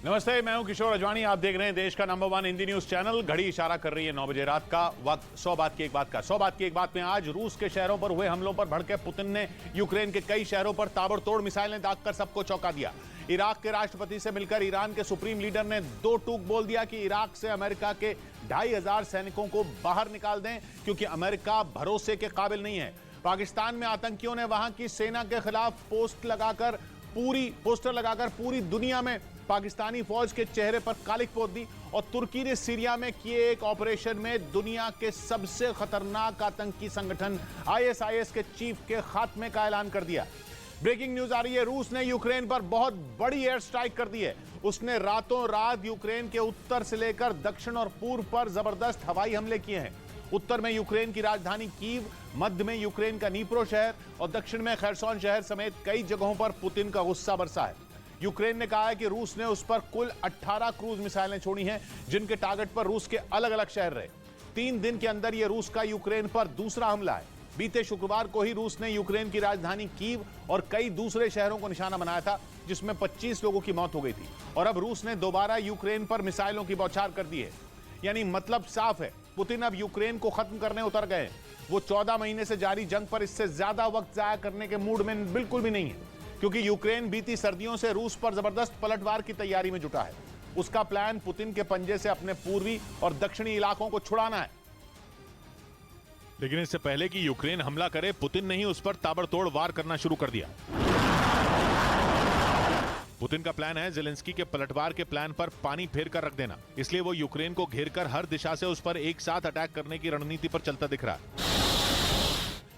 नमस्ते, मैं हूं किशोर अजवाणी। आप देख रहे हैं देश का नंबर 1 हिंदी न्यूज चैनल। घड़ी इशारा कर रही है 9 बजे रात का वक्त। 100 बात की एक बात का 100 बात की एक बात में आज रूस के शहरों पर हुए हमलों पर भड़के पुतिन ने यूक्रेन के कई शहरों पर ताबड़तोड़ मिसाइलें दागकर सबको चौंका दिया। इराक के राष्ट्रपति से मिलकर ईरान के सुप्रीम लीडर ने दो टूक बोल दिया कि इराक से अमेरिका के 2500 सैनिकों को बाहर निकाल दें, क्योंकि अमेरिका भरोसे के काबिल नहीं है। पाकिस्तान में आतंकियों ने वहां की सेना के खिलाफ पोस्टर लगाकर पूरी दुनिया में पाकिस्तानी फौज के चेहरे पर कालिक पोत दी। और तुर्की ने सीरिया में किए एक ऑपरेशन में दुनिया के सबसे खतरनाक आतंकी संगठन आईएसआईएस के चीफ के खात्मे का ऐलान कर दिया। ब्रेकिंग न्यूज आ रही है, रूस ने यूक्रेन पर बहुत बड़ी एयर स्ट्राइक कर दी है। उसने रातों रात यूक्रेन के उत्तर से लेकर दक्षिण और पूर्व पर जबरदस्त हवाई हमले किए हैं। उत्तर में यूक्रेन की राजधानी कीव, मध्य में यूक्रेन का नीप्रो शहर और दक्षिण में खैरसोन शहर समेत कई जगहों पर पुतिन का गुस्सा बरसा है। यूक्रेन ने कहा है कि रूस ने उस पर कुल 18 क्रूज मिसाइलें छोड़ी हैं, जिनके टारगेट पर रूस के अलग अलग शहर रहे। 3 दिन के अंदर यह रूस का यूक्रेन पर दूसरा हमला है। बीते शुक्रवार को ही रूस ने यूक्रेन की राजधानी कीव और कई दूसरे शहरों को निशाना बनाया था, जिसमें 25 लोगों की मौत हो गई थी। और अब रूस ने दोबारा यूक्रेन पर मिसाइलों की बौछार कर दी है। यानी मतलब साफ है, पुतिन अब यूक्रेन को खत्म करने उतर गए हैं। वो 14 महीने से जारी जंग पर इससे ज्यादा वक्त जाया करने के मूड में बिल्कुल भी नहीं है, क्योंकि यूक्रेन बीती सर्दियों से रूस पर जबरदस्त पलटवार की तैयारी में जुटा है। उसका प्लान पुतिन के पंजे से अपने पूर्वी और दक्षिणी इलाकों को छुड़ाना है। लेकिन इससे पहले कि यूक्रेन हमला करे, पुतिन ने ही उस पर ताबड़तोड़ वार करना शुरू कर दिया। पुतिन का प्लान है जेलेंस्की के पलटवार के प्लान पर पानी फेर कर रख देना। इसलिए वो यूक्रेन को घेरकर हर दिशा से उस पर एक साथ अटैक करने की रणनीति पर चलता दिख रहा है।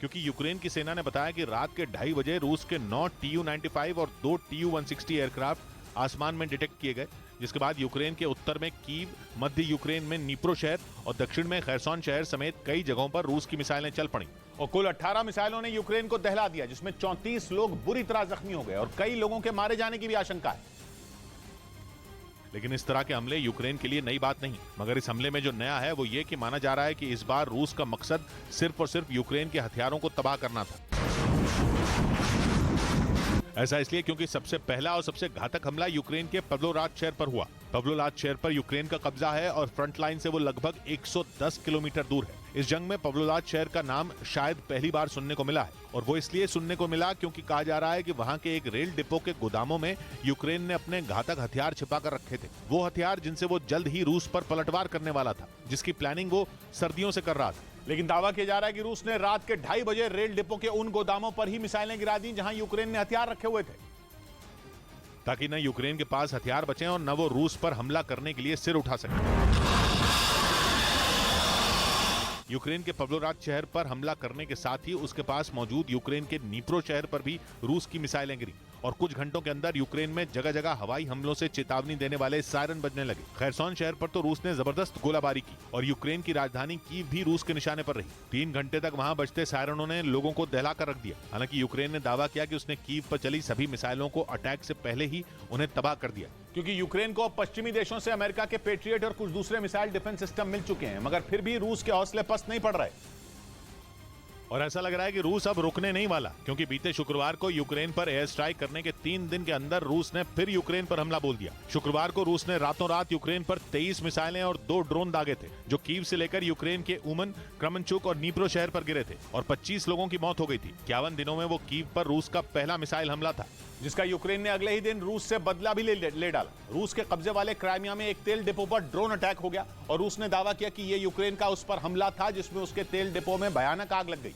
क्योंकि यूक्रेन की सेना ने बताया कि रात के 2:30 बजे रूस के 9 Tu-95 और 2 Tu-160 एयरक्राफ्ट आसमान में डिटेक्ट किए गए, जिसके बाद यूक्रेन के उत्तर में कीव, मध्य यूक्रेन में नीप्रो शहर और दक्षिण में खैरसोन शहर समेत कई जगहों पर रूस की मिसाइलें चल पड़ी। और कुल 18 मिसाइलों ने यूक्रेन को दहला दिया, जिसमें 34 लोग बुरी तरह जख्मी हो गए और कई लोगों के मारे जाने की भी आशंका है। लेकिन इस तरह के हमले यूक्रेन के लिए नई बात नहीं, मगर इस हमले में जो नया है वो ये कि माना जा रहा है कि इस बार रूस का मकसद सिर्फ और सिर्फ यूक्रेन के हथियारों को तबाह करना था। ऐसा इसलिए क्योंकि सबसे पहला और सबसे घातक हमला यूक्रेन के पवलोराद शहर पर हुआ। पवलोराद शहर पर यूक्रेन का कब्जा है और फ्रंट लाइन से वो लगभग 110 किलोमीटर दूर है। इस जंग में पवलोराद शहर का नाम शायद पहली बार सुनने को मिला है, और वो इसलिए सुनने को मिला क्योंकि कहा जा रहा है कि वहां के एक रेल डिपो के गोदामों में यूक्रेन ने अपने घातक हथियार छिपा कर रखे थे। वो हथियार जिनसे वो जल्द ही रूस पर पलटवार करने वाला था, जिसकी प्लानिंग वो सर्दियों से कर रहा था। लेकिन दावा किया जा रहा है कि रूस ने रात के 2:30 बजे रेल डिपो के उन गोदामों पर ही मिसाइलें गिरा दी जहां यूक्रेन ने हथियार रखे हुए थे, ताकि न यूक्रेन के पास हथियार बचे और न वो रूस पर हमला करने के लिए सिर उठा सके। यूक्रेन के पवलोराद शहर पर हमला करने के साथ ही उसके पास मौजूद यूक्रेन के नीप्रो शहर पर भी रूस की मिसाइलें गिरी और कुछ घंटों के अंदर यूक्रेन में जगह जगह हवाई हमलों से चेतावनी देने वाले सायरन बजने लगे। खैरसोन शहर पर तो रूस ने जबरदस्त गोलाबारी की और यूक्रेन की राजधानी कीव भी रूस के निशाने पर रही। 3 घंटे तक वहां बजते सायरनों ने लोगों को दहला कर रख दिया। हालांकि यूक्रेन ने दावा किया कि उसने कीव पर चली सभी मिसाइलों को अटैक से पहले ही उन्हें तबाह कर दिया, क्योंकि यूक्रेन को पश्चिमी देशों से अमेरिका के पेट्रियट और कुछ दूसरे मिसाइल डिफेंस सिस्टम मिल चुके हैं, मगर फिर भी रूस के हौसले पस्त नहीं पड़ रहे। और ऐसा लग रहा है कि रूस अब रुकने नहीं वाला, क्योंकि बीते शुक्रवार को यूक्रेन पर एयर स्ट्राइक करने के 3 दिन के अंदर रूस ने फिर यूक्रेन पर हमला बोल दिया। शुक्रवार को रूस ने रातों रात यूक्रेन पर 23 मिसाइलें और 2 ड्रोन दागे थे, जो कीव से लेकर यूक्रेन के उमन, क्रेमेंचुक और नीप्रो शहर पर गिरे थे और 25 लोगों की मौत हो गई थी। 51 दिनों में वो कीव पर रूस का पहला मिसाइल हमला था, जिसका यूक्रेन ने अगले ही दिन रूस से बदला भी ले डाला। रूस के कब्जे वाले क्राइमिया में एक तेल डिपो पर ड्रोन अटैक हो गया और रूस ने दावा किया कि यह यूक्रेन का उस पर हमला था, जिसमें उसके तेल डिपो में भयानक आग लग गई।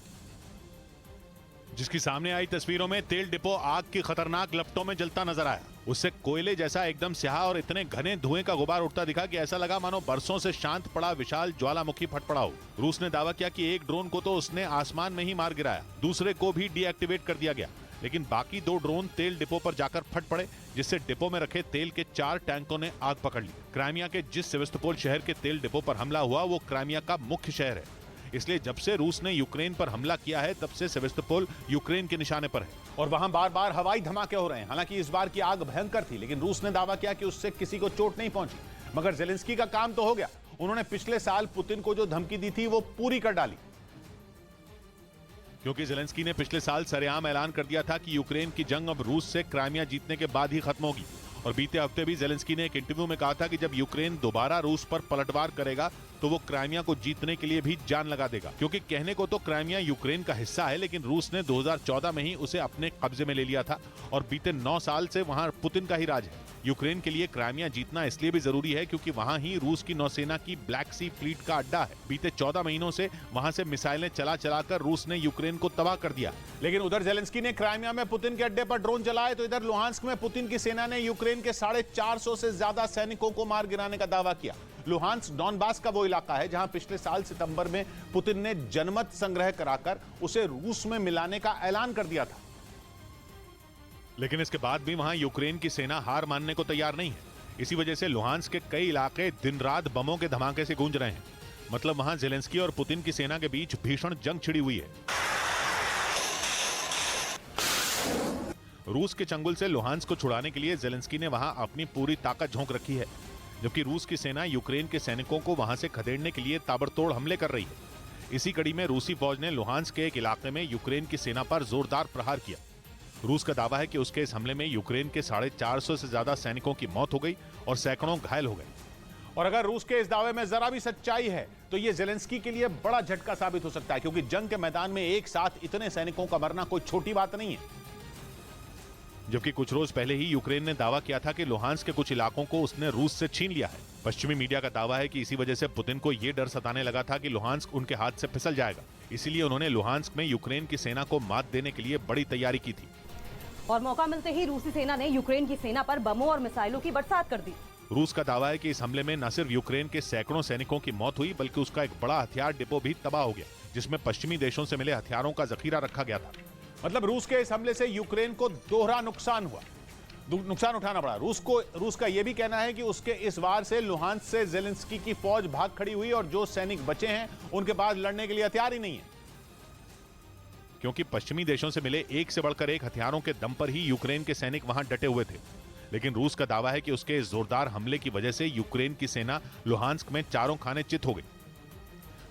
जिसकी सामने आई तस्वीरों में तेल डिपो आग की खतरनाक लपटों में जलता नजर आया। उससे कोयले जैसा एकदम स्याह और इतने घने धुएं का गुबार उठता दिखा कि ऐसा लगा मानो बरसों से शांत पड़ा विशाल ज्वालामुखी फट पड़ा हो। रूस ने दावा किया कि एक ड्रोन को तो उसने आसमान में ही मार गिराया, दूसरे को भी डीएक्टिवेट कर दिया गया, लेकिन बाकी 2 ड्रोन तेल डिपो पर जाकर फट पड़े, जिससे डिपो में रखे तेल के 4 टैंकों ने आग पकड़ ली। क्राइमिया के जिस सेवेस्तोपोल शहर के तेल डिपो पर हमला हुआ वो क्राइमिया का मुख्य शहर है, इसलिए जब से रूस ने यूक्रेन पर हमला किया है तब से सेवेस्तोपोल यूक्रेन के निशाने पर है और वहां बार बार हवाई धमाके हो रहे हैं। हालांकि इस बार की आग भयंकर थी, लेकिन रूस ने दावा किया कि उससे किसी को चोट नहीं पहुंची। मगर जेलेंस्की का काम तो हो गया। उन्होंने पिछले साल पुतिन को जो धमकी दी थी वो पूरी कर डाली, क्योंकि जेलेंस्की ने पिछले साल सरेआम ऐलान कर दिया था कि यूक्रेन की जंग अब रूस से क्राइमिया जीतने के बाद ही खत्म होगी और बीते हफ्ते भी जेलेंस्की ने एक इंटरव्यू में कहा था कि जब यूक्रेन दोबारा रूस पर पलटवार करेगा तो वो क्राइमिया को जीतने के लिए भी जान लगा देगा, क्योंकि कहने को तो क्राइमिया यूक्रेन का हिस्सा है, लेकिन रूस ने 2014 में ही उसे अपने कब्जे में ले लिया था और बीते 9 साल से वहां पुतिन का ही राज है। यूक्रेन के लिए क्राइमिया जीतना इसलिए भी जरूरी है क्योंकि वहां ही रूस की नौसेना की ब्लैक सी फ्लीट का अड्डा है। बीते 14 महीनों से वहां से मिसाइलें चला चलाकर रूस ने यूक्रेन को तबाह कर दिया। लेकिन उधर जेलेंस्की ने क्राइमिया में पुतिन के अड्डे पर ड्रोन चलाए, तो इधर लुहांस्क में पुतिन की सेना ने यूक्रेन के 450 से ज्यादा सैनिकों को मार गिराने का दावा किया। लुहांस्क डॉनबास का वो इलाका है जहां पिछले साल सितंबर में पुतिन ने जनमत संग्रह कराकर उसे रूस में मिलाने का ऐलान कर दिया था। लेकिन इसके बाद भी वहां यूक्रेन की सेना हार मानने को तैयार नहीं है। इसी वजह से लुहांस्क के कई इलाके दिन रात बमों के धमाके से गूंज रहे हैं। मतलब वहां जेलेंस्की और पुतिन की सेना के बीच भीषण जंग छिड़ी हुई है। रूस के चंगुल से लुहांस्क को छुड़ाने के लिए जेलेंस्की ने वहां अपनी पूरी ताकत झोंक रखी है, जबकि रूस की सेना यूक्रेन के सैनिकों को वहां से खदेड़ने के लिए ताबड़तोड़ हमले कर रही है। इसी कड़ी में रूसी फौज ने लुहांस्क के एक इलाके में यूक्रेन की सेना पर जोरदार प्रहार किया। रूस का दावा है कि उसके इस हमले में यूक्रेन के 450 से ज्यादा सैनिकों की मौत हो गई और सैकड़ों घायल हो गए। और अगर रूस के इस दावे में जरा भी सच्चाई है तो यह जेलेंस्की के लिए बड़ा झटका साबित हो सकता है, क्योंकि जंग के मैदान में एक साथ इतने सैनिकों का मरना कोई छोटी बात नहीं है। जबकि कुछ रोज पहले ही यूक्रेन ने दावा किया था कि लुहांस्क के कुछ इलाकों को उसने रूस से छीन लिया है। पश्चिमी मीडिया का दावा है कि इसी वजह से पुतिन को यह डर सताने लगा था कि लुहांस्क उनके हाथ से फिसल जाएगा, इसीलिए उन्होंने लुहांस्क में यूक्रेन की सेना को मात देने के लिए बड़ी तैयारी की थी। और मौका मिलते ही रूसी सेना ने यूक्रेन की सेना पर बमों और मिसाइलों की बरसात कर दी। रूस का दावा है कि इस हमले में न सिर्फ यूक्रेन के सैकड़ों सैनिकों की मौत हुई, बल्कि उसका एक बड़ा हथियार डिपो भी तबाह हो गया, जिसमें पश्चिमी देशों से मिले हथियारों का जखीरा रखा गया था। मतलब रूस के इस हमले से यूक्रेन को दोहरा नुकसान उठाना पड़ा। रूस का यह भी कहना है कि उसके इस वार से लुहांस्क से जेलेंस्की की फौज भाग खड़ी हुई और जो सैनिक बचे हैं उनके पास लड़ने के लिए हथियार ही नहीं है, क्योंकि पश्चिमी देशों से मिले एक से बढ़कर एक हथियारों के दम पर ही यूक्रेन के सैनिक वहां डटे हुए थे। लेकिन रूस का दावा है कि उसके इस जोरदार हमले की वजह से यूक्रेन की सेना लुहांस्क में चारों खाने चित हो गई।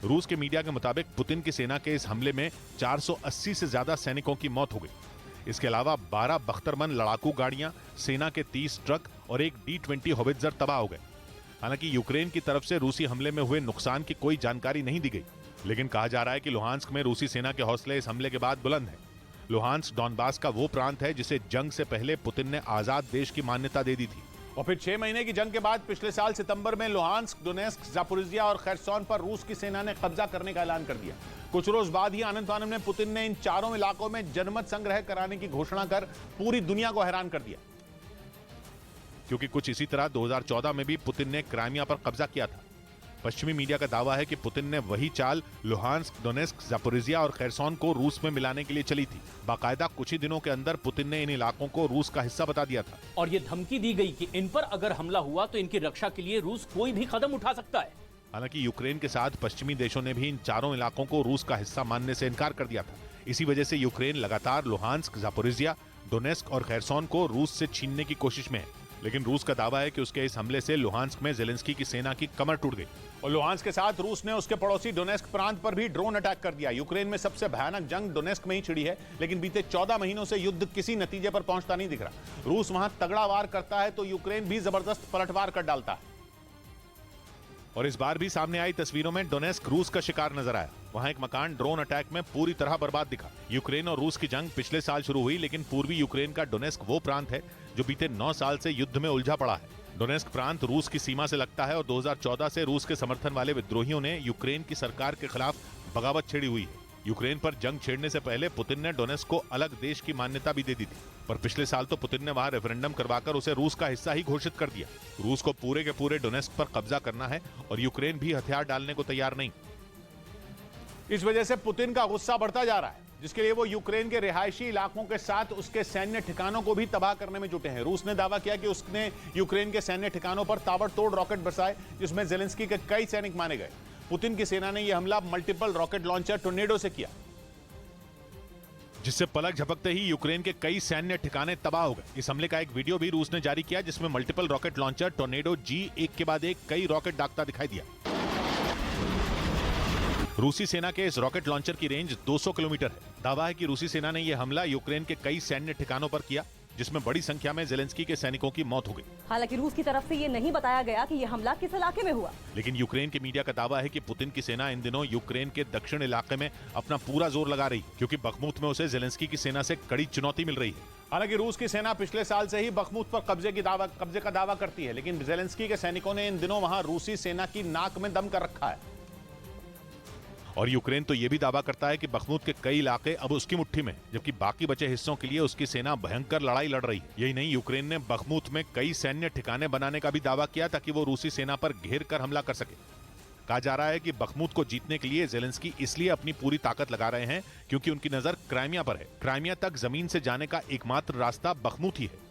रूस के मीडिया के मुताबिक पुतिन की सेना के इस हमले में 480 से ज्यादा सैनिकों की मौत हो गई। इसके अलावा 12 बख्तरबंद लड़ाकू गाड़ियां, सेना के 30 ट्रक और एक D-20 होवित्जर तबाह हो गए। हालांकि यूक्रेन की तरफ से रूसी हमले में हुए नुकसान की कोई जानकारी नहीं दी गई, लेकिन कहा जा रहा है कि लुहांस्क में रूसी सेना के हौसले इस हमले के बाद बुलंद हैं। लुहांस्क डॉनबास का वो प्रांत है जिसे जंग से पहले पुतिन ने आजाद देश की मान्यता दे दी थी। और फिर 6 महीने की जंग के बाद पिछले साल सितंबर में लुहांस्क, डोनेस्क, जापोरिजिया और खैरसोन पर रूस की सेना ने कब्जा करने का ऐलान कर दिया। कुछ रोज बाद ही आनंद में पुतिन ने इन चारों इलाकों में जनमत संग्रह कराने की घोषणा कर पूरी दुनिया को हैरान कर दिया। क्योंकि कुछ इसी तरह 2014 में भी पुतिन ने क्राइमिया पर कब्जा किया था। पश्चिमी मीडिया का दावा है कि पुतिन ने वही चाल लुहांस्क, डोनेस्क, जापोरिजिया और खैरसोन को रूस में मिलाने के लिए चली थी। बाकायदा कुछ ही दिनों के अंदर पुतिन ने इन इलाकों को रूस का हिस्सा बता दिया था और ये धमकी दी गई कि इन पर अगर हमला हुआ तो इनकी रक्षा के लिए रूस कोई भी कदम उठा सकता है। हालांकि यूक्रेन के साथ पश्चिमी देशों ने भी इन चारों इलाकों को रूस का हिस्सा मानने से इनकार कर दिया था। इसी वजह से यूक्रेन लगातार लुहांस्क, जापोरिजिया, डोनेस्क और खैरसोन को रूस से छीनने की कोशिश में है। लेकिन रूस का दावा है कि उसके इस हमले से लुहांस्क में जेलेंस्की की सेना की कमर टूट गई। और लुहांस्क के साथ रूस ने उसके पड़ोसी डोनेस्क प्रांत पर भी ड्रोन अटैक कर दिया। यूक्रेन में सबसे भयानक जंग डोनेस्क में ही छिड़ी है, लेकिन बीते 14 महीनों से युद्ध किसी नतीजे पर पहुंचता नहीं दिख रहा। रूस वहां तगड़ा वार करता है तो यूक्रेन भी जबरदस्त पलटवार कर डालता है। और इस बार भी सामने आई तस्वीरों में डोनेस्क रूस का शिकार नजर आया। वहां एक मकान ड्रोन अटैक में पूरी तरह बर्बाद दिखा। यूक्रेन और रूस की जंग पिछले साल शुरू हुई, लेकिन पूर्वी यूक्रेन का डोनेस्क वो प्रांत है जो बीते 9 साल से युद्ध में उलझा पड़ा है। डोनेस्क प्रांत रूस की सीमा से लगता है और 2014 से रूस के समर्थन वाले विद्रोहियों ने यूक्रेन की सरकार के खिलाफ बगावत छेड़ी हुई है। यूक्रेन पर जंग छेड़ने से पहले पुतिन ने डोनेस्क को अलग देश की मान्यता भी दे दी थी, पर पिछले साल तो पुतिन ने वहां रेफरेंडम करवाकर उसे रूस का हिस्सा ही घोषित कर दिया। रूस को पूरे के पूरे डोनेस्क पर कब्जा करना है और यूक्रेन भी हथियार डालने को तैयार नहीं। इस वजह से पुतिन का गुस्सा बढ़ता जा रहा है, जिसके लिए वो यूक्रेन के रिहायशी इलाकों के साथ उसके सैन्य ठिकानों को भी तबाह करने में जुटे हैं। रूस ने दावा किया कि उसने यूक्रेन के सैन्य ठिकानों पर ताबड़तोड़ रॉकेट बरसाए, जिसमें जेलेंस्की के कई सैनिक मारे गए। पुतिन की सेना ने यह हमला मल्टीपल रॉकेट लॉन्चर टोर्नेडो से किया, जिससे पलक झपकते ही यूक्रेन के कई सैन्य ठिकाने तबाह हो गए। इस हमले का एक वीडियो भी रूस ने जारी किया, जिसमें multiple rocket launcher tornado G एक के बाद एक कई रॉकेट दागता दिखाई दिया। रूसी सेना के इस रॉकेट लॉन्चर की रेंज 200 किलोमीटर है। दावा है कि रूसी सेना ने यह हमला यूक्रेन के कई सैन्य ठिकानों पर किया, जिसमें बड़ी संख्या में जेलेंस्की के सैनिकों की मौत हो गई। हालांकि रूस की तरफ से ये नहीं बताया गया कि यह हमला किस इलाके में हुआ। लेकिन यूक्रेन के मीडिया का दावा है कि पुतिन की सेना इन दिनों यूक्रेन के दक्षिण इलाके में अपना पूरा जोर लगा रही है, क्योंकि बखमुत में उसे जेलेंस्की की सेना से कड़ी चुनौती मिल रही है। हालांकि रूस की सेना पिछले साल से ही बखमुत पर कब्जे का दावा करती है, लेकिन जेलेंस्की के सैनिकों ने इन दिनों वहां रूसी सेना की नाक में दम कर रखा है। और यूक्रेन तो यह भी दावा करता है कि बखमुत के कई इलाके अब उसकी मुट्ठी में, जबकि बाकी बचे हिस्सों के लिए उसकी सेना भयंकर लड़ाई लड़ रही है। यही नहीं, यूक्रेन ने बखमुत में कई सैन्य ठिकाने बनाने का भी दावा किया ताकि वो रूसी सेना पर घेर कर हमला कर सके। कहा जा रहा है कि बखमुत को जीतने के लिए जेलेंस्की इसलिए अपनी पूरी ताकत लगा रहे हैं क्योंकि उनकी नजर क्राइमिया पर है। क्राइमिया तक जमीन से जाने का एकमात्र रास्ता बखमुत ही है।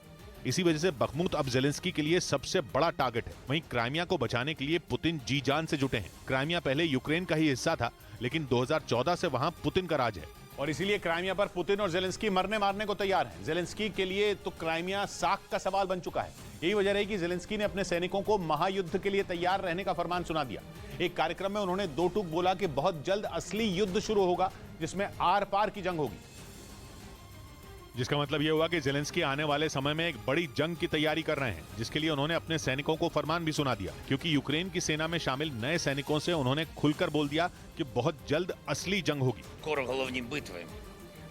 इसी वजह से बखमुत अब जेलेंस्की के लिए सबसे बड़ा टारगेट है। वहीं क्राइमिया को बचाने के लिए पुतिन जी जान से जुटे हैं। क्राइमिया पहले यूक्रेन का ही हिस्सा था, लेकिन 2014 से वहां पुतिन का राज है और इसीलिए क्राइमिया पर पुतिन और जेलेंस्की मरने मारने को तैयार हैं। जेलेंस्की के लिए तो क्राइमिया साख का सवाल बन चुका है। यही वजह रही कि जेलेंस्की ने अपने सैनिकों को महायुद्ध के लिए तैयार रहने का फरमान सुना दिया। एक कार्यक्रम में उन्होंने दो टूक बोला कि बहुत जल्द असली युद्ध शुरू होगा, जिसमें आर पार की जंग होगी। जिसका मतलब यह हुआ कि जेलेंस्की आने वाले समय में एक बड़ी जंग की तैयारी कर रहे हैं, जिसके लिए उन्होंने अपने सैनिकों को फरमान भी सुना दिया। क्योंकि यूक्रेन की सेना में शामिल नए सैनिकों से उन्होंने खुलकर बोल दिया कि बहुत जल्द असली जंग होगी। Скоро головні битви.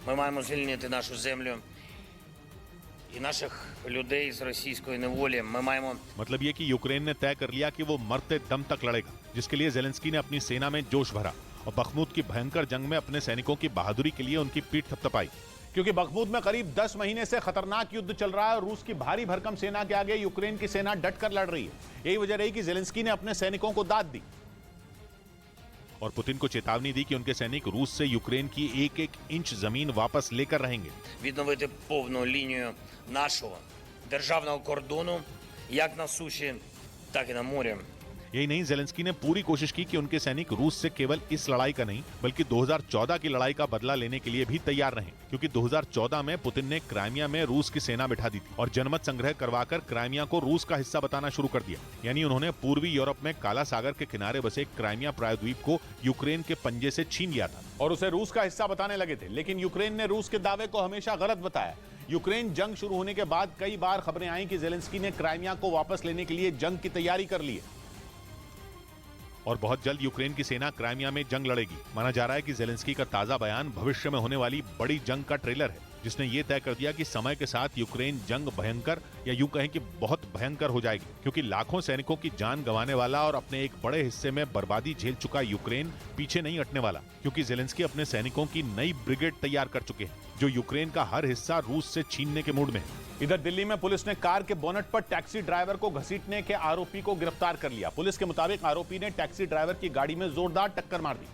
Ми маємо звільнити нашу землю і наших людей з російської неволі. Ми маємо मतलब ये कि यूक्रेन ने तय कर लिया कि वो मरते दम तक लड़ेगा, जिसके लिए जेलेंस्की ने अपनी सेना में जोश भरा और बखमुत की भयंकर जंग में अपने सैनिकों की बहादुरी के लिए उनकी पीठ थपथपाई। क्योंकि बखमुत में करीब 10 महीने से खतरनाक युद्ध चल रहा है और रूस की भारी भरकम सेना के आगे यूक्रेन की सेना डटकर लड़ रही है। यही वजह रही कि जेलेंस्की ने अपने सैनिकों को दाद दी और पुतिन को चेतावनी दी कि उनके सैनिक रूस से यूक्रेन की एक एक इंच जमीन वापस लेकर रहेंगे। відновити повну лінію нашого державного кордону як на суші, так і на морі. यही नहीं, जेलेंस्की ने पूरी कोशिश की कि उनके सैनिक रूस से केवल इस लड़ाई का नहीं बल्कि 2014 की लड़ाई का बदला लेने के लिए भी तैयार रहें, क्योंकि 2014 में पुतिन ने क्राइमिया में रूस की सेना बिठा दी थी और जनमत संग्रह करवाकर क्राइमिया को रूस का हिस्सा बताना शुरू कर दिया। यानी उन्होंने पूर्वी यूरोप में काला सागर के किनारे बसे क्राइमिया प्रायद्वीप को यूक्रेन के पंजे से छीन लिया था और उसे रूस का हिस्सा बताने लगे थे। लेकिन यूक्रेन ने रूस के दावे को हमेशा गलत बताया। यूक्रेन जंग शुरू होने के बाद कई बार खबरें आई कि जेलेंस्की ने क्राइमिया को वापस लेने के लिए जंग की तैयारी कर ली है और बहुत जल्द यूक्रेन की सेना क्राइमिया में जंग लड़ेगी। माना जा रहा है कि जेलेंस्की का ताजा बयान भविष्य में होने वाली बड़ी जंग का ट्रेलर है, जिसने ये तय कर दिया कि समय के साथ यूक्रेन जंग भयंकर या यूं कहें कि बहुत भयंकर हो जाएगी, क्योंकि लाखों सैनिकों की जान गंवाने वाला और अपने एक बड़े हिस्से में बर्बादी झेल चुका यूक्रेन पीछे नहीं हटने वाला, क्योंकि जेलेंस्की अपने सैनिकों की नई ब्रिगेड तैयार कर चुके हैं जो यूक्रेन का हर हिस्सा रूस से छीनने के मूड में है। इधर दिल्ली में पुलिस ने कार के बोनट पर टैक्सी ड्राइवर को घसीटने के आरोपी को गिरफ्तार कर लिया। पुलिस के मुताबिक आरोपी ने टैक्सी ड्राइवर की गाड़ी में जोरदार टक्कर मार दी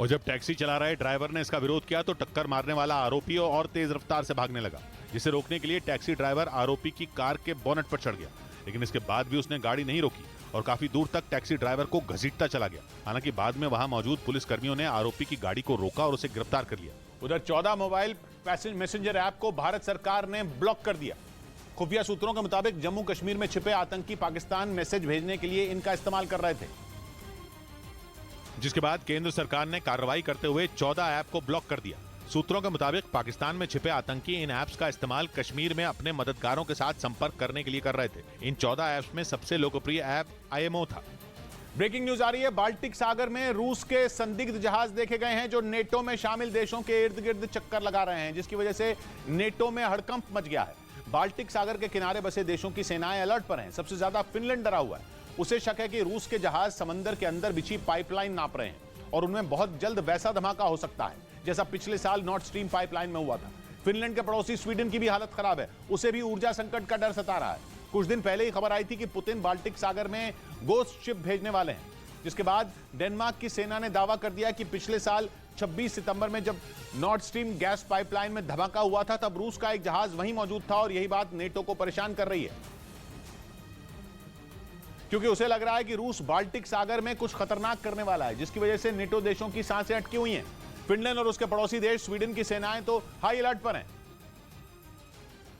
और जब टैक्सी चला रहे ड्राइवर ने इसका विरोध किया तो टक्कर मारने वाला आरोपी और तेज रफ्तार से भागने लगा, जिसे रोकने के लिए टैक्सी ड्राइवर आरोपी की कार के बोनट पर चढ़ गया। लेकिन इसके बाद भी उसने गाड़ी नहीं रोकी और काफी दूर तक टैक्सी ड्राइवर को घसीटता चला गया। हालांकि बाद में वहां मौजूद पुलिस कर्मियों ने आरोपी की गाड़ी को रोका और उसे गिरफ्तार कर लिया। उधर 14 मोबाइल मैसेंजर ऐप को भारत सरकार ने ब्लॉक कर दिया। खुफिया सूत्रों के मुताबिक जम्मू कश्मीर में छिपे आतंकी पाकिस्तान मैसेज भेजने के लिए इनका इस्तेमाल कर रहे थे, जिसके बाद केंद्र सरकार ने कार्रवाई करते हुए 14 ऐप को ब्लॉक कर दिया। सूत्रों के मुताबिक पाकिस्तान में छिपे आतंकी इन ऐप्स का इस्तेमाल कश्मीर में अपने मददगारों के साथ संपर्क करने के लिए कर रहे थे। इन 14 ऐप्स में सबसे लोकप्रिय ऐप IMO था। ब्रेकिंग न्यूज आ रही है। बाल्टिक सागर में रूस के संदिग्ध जहाज देखे गए हैं जो नेटो में शामिल देशों के इर्द गिर्द चक्कर लगा रहे हैं, जिसकी वजह से नेटो में हड़कंप मच गया है। बाल्टिक सागर के किनारे बसे देशों की सेनाएं अलर्ट पर हैं। सबसे ज्यादा फिनलैंड डरा हुआ है। उसे शक है कि रूस के जहाज समंदर के अंदर बिछी पाइपलाइन नाप रहे हैं और उनमें बहुत जल्द वैसा धमाका हो सकता है जैसा पिछले साल नॉर्थ स्ट्रीम पाइपलाइन में हुआ था। फिनलैंड के पड़ोसी स्वीडन की भी हालत खराब है, उसे भी ऊर्जा संकट का डर सता रहा है। कुछ दिन पहले ही खबर आई थी कि पुतिन बाल्टिक सागर में गोस्ट शिप भेजने वाले हैं, जिसके बाद डेनमार्क की सेना ने दावा कर दिया कि पिछले साल 26 सितंबर में जब नॉर्थ स्ट्रीम गैस पाइपलाइन में धमाका हुआ था तब रूस का एक जहाज वहीं मौजूद था और यही बात नेटो को परेशान कर रही है, क्योंकि उसे लग रहा है कि रूस बाल्टिक सागर में कुछ खतरनाक करने वाला है, जिसकी वजह से नेटो देशों की सांसें अटकी हुई हैं। फिनलैंड और उसके पड़ोसी देश स्वीडन की सेनाएं तो हाई अलर्ट पर हैं,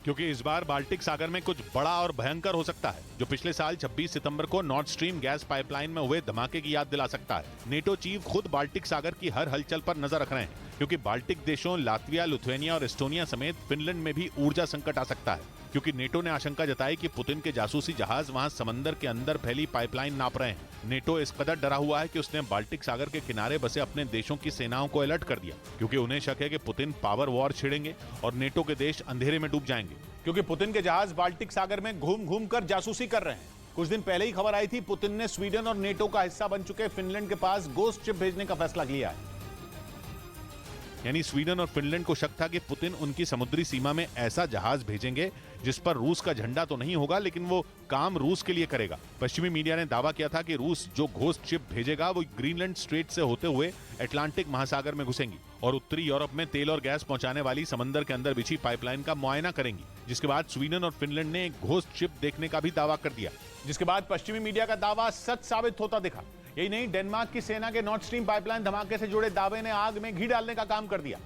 क्योंकि इस बार बाल्टिक सागर में कुछ बड़ा और भयंकर हो सकता है, जो पिछले साल 26 सितंबर को नॉर्थ स्ट्रीम गैस पाइपलाइन में हुए धमाके की याद दिला सकता है। नेटो चीफ खुद बाल्टिक सागर की हर हलचल पर नजर रख रहे हैं, क्योंकि बाल्टिक देशों लातविया, लिथुआनिया और एस्टोनिया समेत फिनलैंड में भी ऊर्जा संकट आ सकता है, क्योंकि नेटो ने आशंका जताई कि पुतिन के जासूसी जहाज वहां समंदर के अंदर फैली पाइपलाइन नाप रहे हैं। नेटो इस कदर डरा हुआ है कि उसने बाल्टिक सागर के किनारे बसे अपने देशों की सेनाओं को अलर्ट कर दिया, क्योंकि उन्हें शक है कि पुतिन पावर वॉर छेड़ेंगे और नेटो के देश अंधेरे में डूब जाएंगे। क्योंकि पुतिन के जहाज बाल्टिक सागर में घूम घूम कर जासूसी कर रहे हैं। कुछ दिन पहले ही खबर आई थी पुतिन ने स्वीडन और नेटो का हिस्सा बन चुके फिनलैंड के पास गोस्ट शिप भेजने का फैसला लिया है। यानी स्वीडन और फिनलैंड को शक था कि पुतिन उनकी समुद्री सीमा में ऐसा जहाज भेजेंगे जिस पर रूस का झंडा तो नहीं होगा, लेकिन वो काम रूस के लिए करेगा। पश्चिमी मीडिया ने दावा किया था कि रूस जो घोस्ट शिप भेजेगा वो ग्रीनलैंड स्ट्रेट से होते हुए अटलांटिक महासागर में घुसेंगी और उत्तरी यूरोप में तेल और गैस पहुंचाने वाली समंदर के अंदर बिछी पाइपलाइन का मुआयना करेंगी, जिसके बाद स्वीडन और फिनलैंड ने एक घोस्ट शिप देखने का भी दावा कर दिया, जिसके बाद पश्चिमी मीडिया का दावा सच साबित होता दिखा। यही नहीं, डेनमार्क की सेना के नॉर्थ स्ट्रीम पाइपलाइन धमाके से जुड़े दावे ने आग में घी डालने का काम कर दिया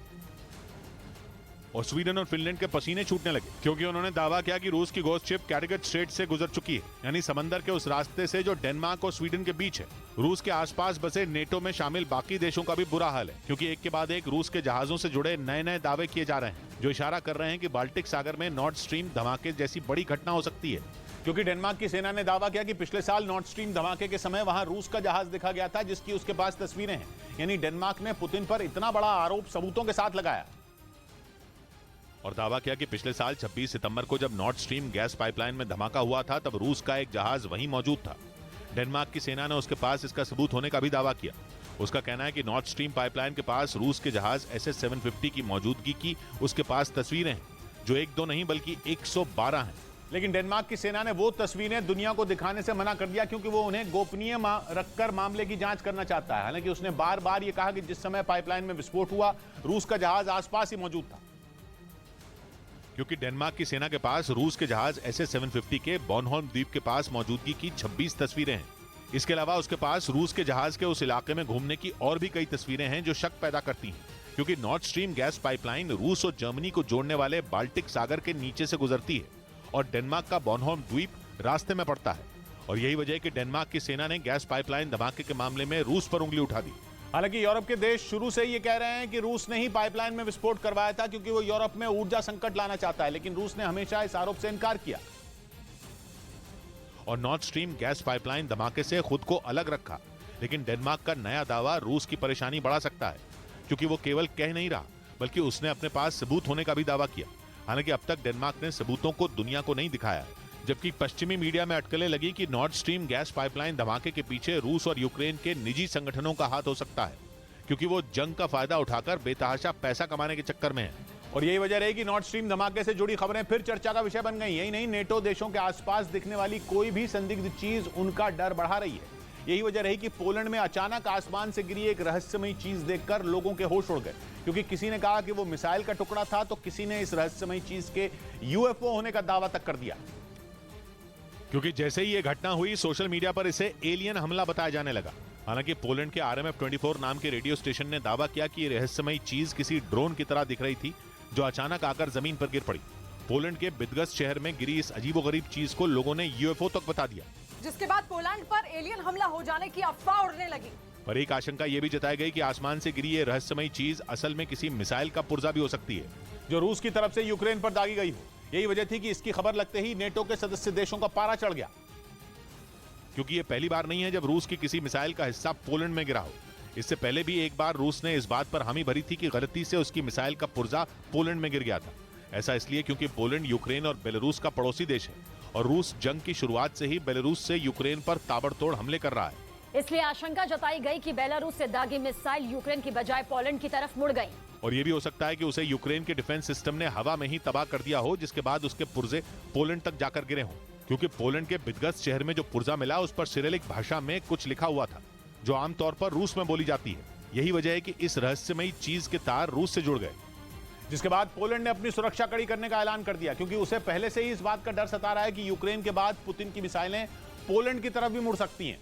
और स्वीडन और फिनलैंड के पसीने छूटने लगे, क्योंकि उन्होंने दावा किया कि रूस की घोस्ट शिप कैटगट स्ट्रेट से गुजर चुकी है, यानी समंदर के उस रास्ते से जो डेनमार्क और स्वीडन के बीच है। रूस के आसपास बसे नेटो में शामिल बाकी देशों का भी बुरा हाल है, क्योंकि एक के बाद एक रूस के जहाजों से जुड़े नए नए दावे किए जा रहे हैं, जो इशारा कर रहे हैं कि बाल्टिक सागर में नॉर्थ स्ट्रीम धमाके जैसी बड़ी घटना हो सकती है। क्योंकि डेनमार्क की सेना ने दावा किया कि पिछले साल नॉर्थ स्ट्रीम धमाके के समय वहां रूस का जहाज दिखा गया था, जिसकी उसके पास तस्वीरें हैं। यानी डेनमार्क ने पुतिन पर इतना बड़ा आरोप सबूतों के साथ लगाया और दावा किया कि पिछले साल 26 सितंबर को जब नॉर्थ स्ट्रीम गैस पाइपलाइन में धमाका हुआ था, तब रूस का एक जहाज वहीं मौजूद था। डेनमार्क की सेना ने उसके पास इसका सबूत होने का भी दावा किया। उसका कहना है कि नॉर्थ स्ट्रीम पाइपलाइन के पास रूस के जहाज SS-750 की मौजूदगी की उसके पास तस्वीरें हैं, जो 1-2 नहीं बल्कि 112 हैं। लेकिन डेनमार्क की सेना ने वो तस्वीरें दुनिया को दिखाने से मना कर दिया, क्योंकि वो उन्हें गोपनीय रखकर मामले की जांच करना चाहता है। हालांकि उसने बार बार ये कहा कि जिस समय पाइपलाइन में विस्फोट हुआ, रूस का जहाज आसपास ही मौजूद था। क्योंकि डेनमार्क की सेना के पास रूस के जहाज SS-750 के बोर्नहोल्म द्वीप के पास मौजूदगी की 26 तस्वीरें हैं। इसके अलावा उसके पास रूस के जहाज के उस इलाके में घूमने की और भी कई तस्वीरें हैं, जो शक पैदा करती हैं, क्योंकि नॉर्थ स्ट्रीम गैस पाइपलाइन रूस और जर्मनी को जोड़ने वाले बाल्टिक सागर के नीचे से गुजरती है और डेनमार्क का बोर्नहोल्म द्वीप रास्ते में पड़ता है। और यही वजह है कि डेनमार्क की सेना ने गैस पाइपलाइन धमाके के मामले में रूस पर उंगली उठा दी। हालांकि यूरोप के देश शुरू से ये कह रहे हैं कि रूस ने ही पाइपलाइन में विस्फोट करवाया था, क्योंकि वो यूरोप में ऊर्जा संकट लाना चाहता है। लेकिन रूस ने हमेशा इस आरोप से इनकार किया और नॉर्थ स्ट्रीम गैस पाइपलाइन धमाके से खुद को अलग रखा। लेकिन डेनमार्क का नया दावा रूस की परेशानी बढ़ा सकता है, क्योंकि वो केवल कह नहीं रहा, बल्कि उसने अपने पास सबूत होने का भी दावा किया। हालांकि अब तक डेनमार्क ने सबूतों को दुनिया को नहीं दिखाया, जबकि पश्चिमी मीडिया में अटकलें लगी कि नॉर्थ स्ट्रीम गैस पाइपलाइन धमाके के पीछे रूस और यूक्रेन के निजी संगठनों का हाथ हो सकता है, क्योंकि वो जंग का फायदा उठाकर बेतहाशा पैसा कमाने के चक्कर में है। और यही वजह रही कि नॉर्थ स्ट्रीम धमाके से जुड़ी खबरें फिर चर्चा का विषय बन गई। यही नहीं, नेटो देशों के आसपास दिखने वाली कोई भी संदिग्ध चीज उनका डर बढ़ा रही है। यही वजह रही कि पोलैंड में अचानक आसमान से गिरी एक रहस्यमयी चीज देखकर लोगों के होश उड़ गए, क्योंकि किसी ने कहा कि वो मिसाइल का टुकड़ा था, तो किसी ने इस रहस्यमयी चीज के UFO होने का दावा तक कर दिया। क्योंकि जैसे ही ये घटना हुई, सोशल मीडिया पर इसे एलियन हमला बताया जाने लगा। हालांकि पोलैंड के RMF24 नाम के रेडियो स्टेशन ने दावा किया कि ये रहस्यमयी चीज किसी ड्रोन की तरह दिख रही थी, जो अचानक आकर जमीन पर गिर पड़ी। पोलैंड के बिदगस्ट शहर में गिरी इस अजीबोगरीब चीज को लोगों ने UFO तक बता दिया, जिसके बाद पोलैंड पर एलियन हमला हो जाने की अफवाह उड़ने लगी। पर एक आशंका यह भी जताई गई कि आसमान से गिरी ये रहस्यमयी चीज असल में किसी मिसाइल का पुर्जा भी हो सकती है, जो रूस की तरफ से यूक्रेन पर दागी गई हो। यही वजह थी कि इसकी खबर लगते ही नेटो के सदस्य देशों का पारा चढ़ गया, क्योंकि ये पहली बार नहीं है जब रूस की किसी मिसाइल का हिस्सा पोलैंड में गिरा हो। इससे पहले भी एक बार रूस ने इस बात पर हामी भरी थी कि गलती से उसकी मिसाइल का पुर्जा पोलैंड में गिर गया था। ऐसा इसलिए क्योंकि पोलैंड यूक्रेन और बेलारूस का पड़ोसी देश है और रूस जंग की शुरुआत से ही बेलारूस से यूक्रेन पर ताबड़तोड़ हमले कर रहा है। इसलिए आशंका जताई गई कि बेलारूस से दागी मिसाइल यूक्रेन की बजाय पोलैंड की तरफ मुड़ गई। और ये भी हो सकता है कि उसे यूक्रेन के डिफेंस सिस्टम ने हवा में ही तबाह कर दिया हो, जिसके बाद उसके पुर्जे पोलैंड तक जाकर गिरे हों। क्योंकि पोलैंड के बिदगस्ट शहर में जो पुर्जा मिला, उस पर सिरिलिक भाषा में कुछ लिखा हुआ था, जो आमतौर पर रूस में बोली जाती है। यही वजह है कि इस रहस्यमयी चीज के तार रूस से जुड़ गए, जिसके बाद पोलैंड ने अपनी सुरक्षा कड़ी करने का ऐलान कर दिया, क्योंकि उसे पहले से ही इस बात का डर सता रहा है कि यूक्रेन के बाद पुतिन की मिसाइलें पोलैंड की तरफ भी मुड़ सकती हैं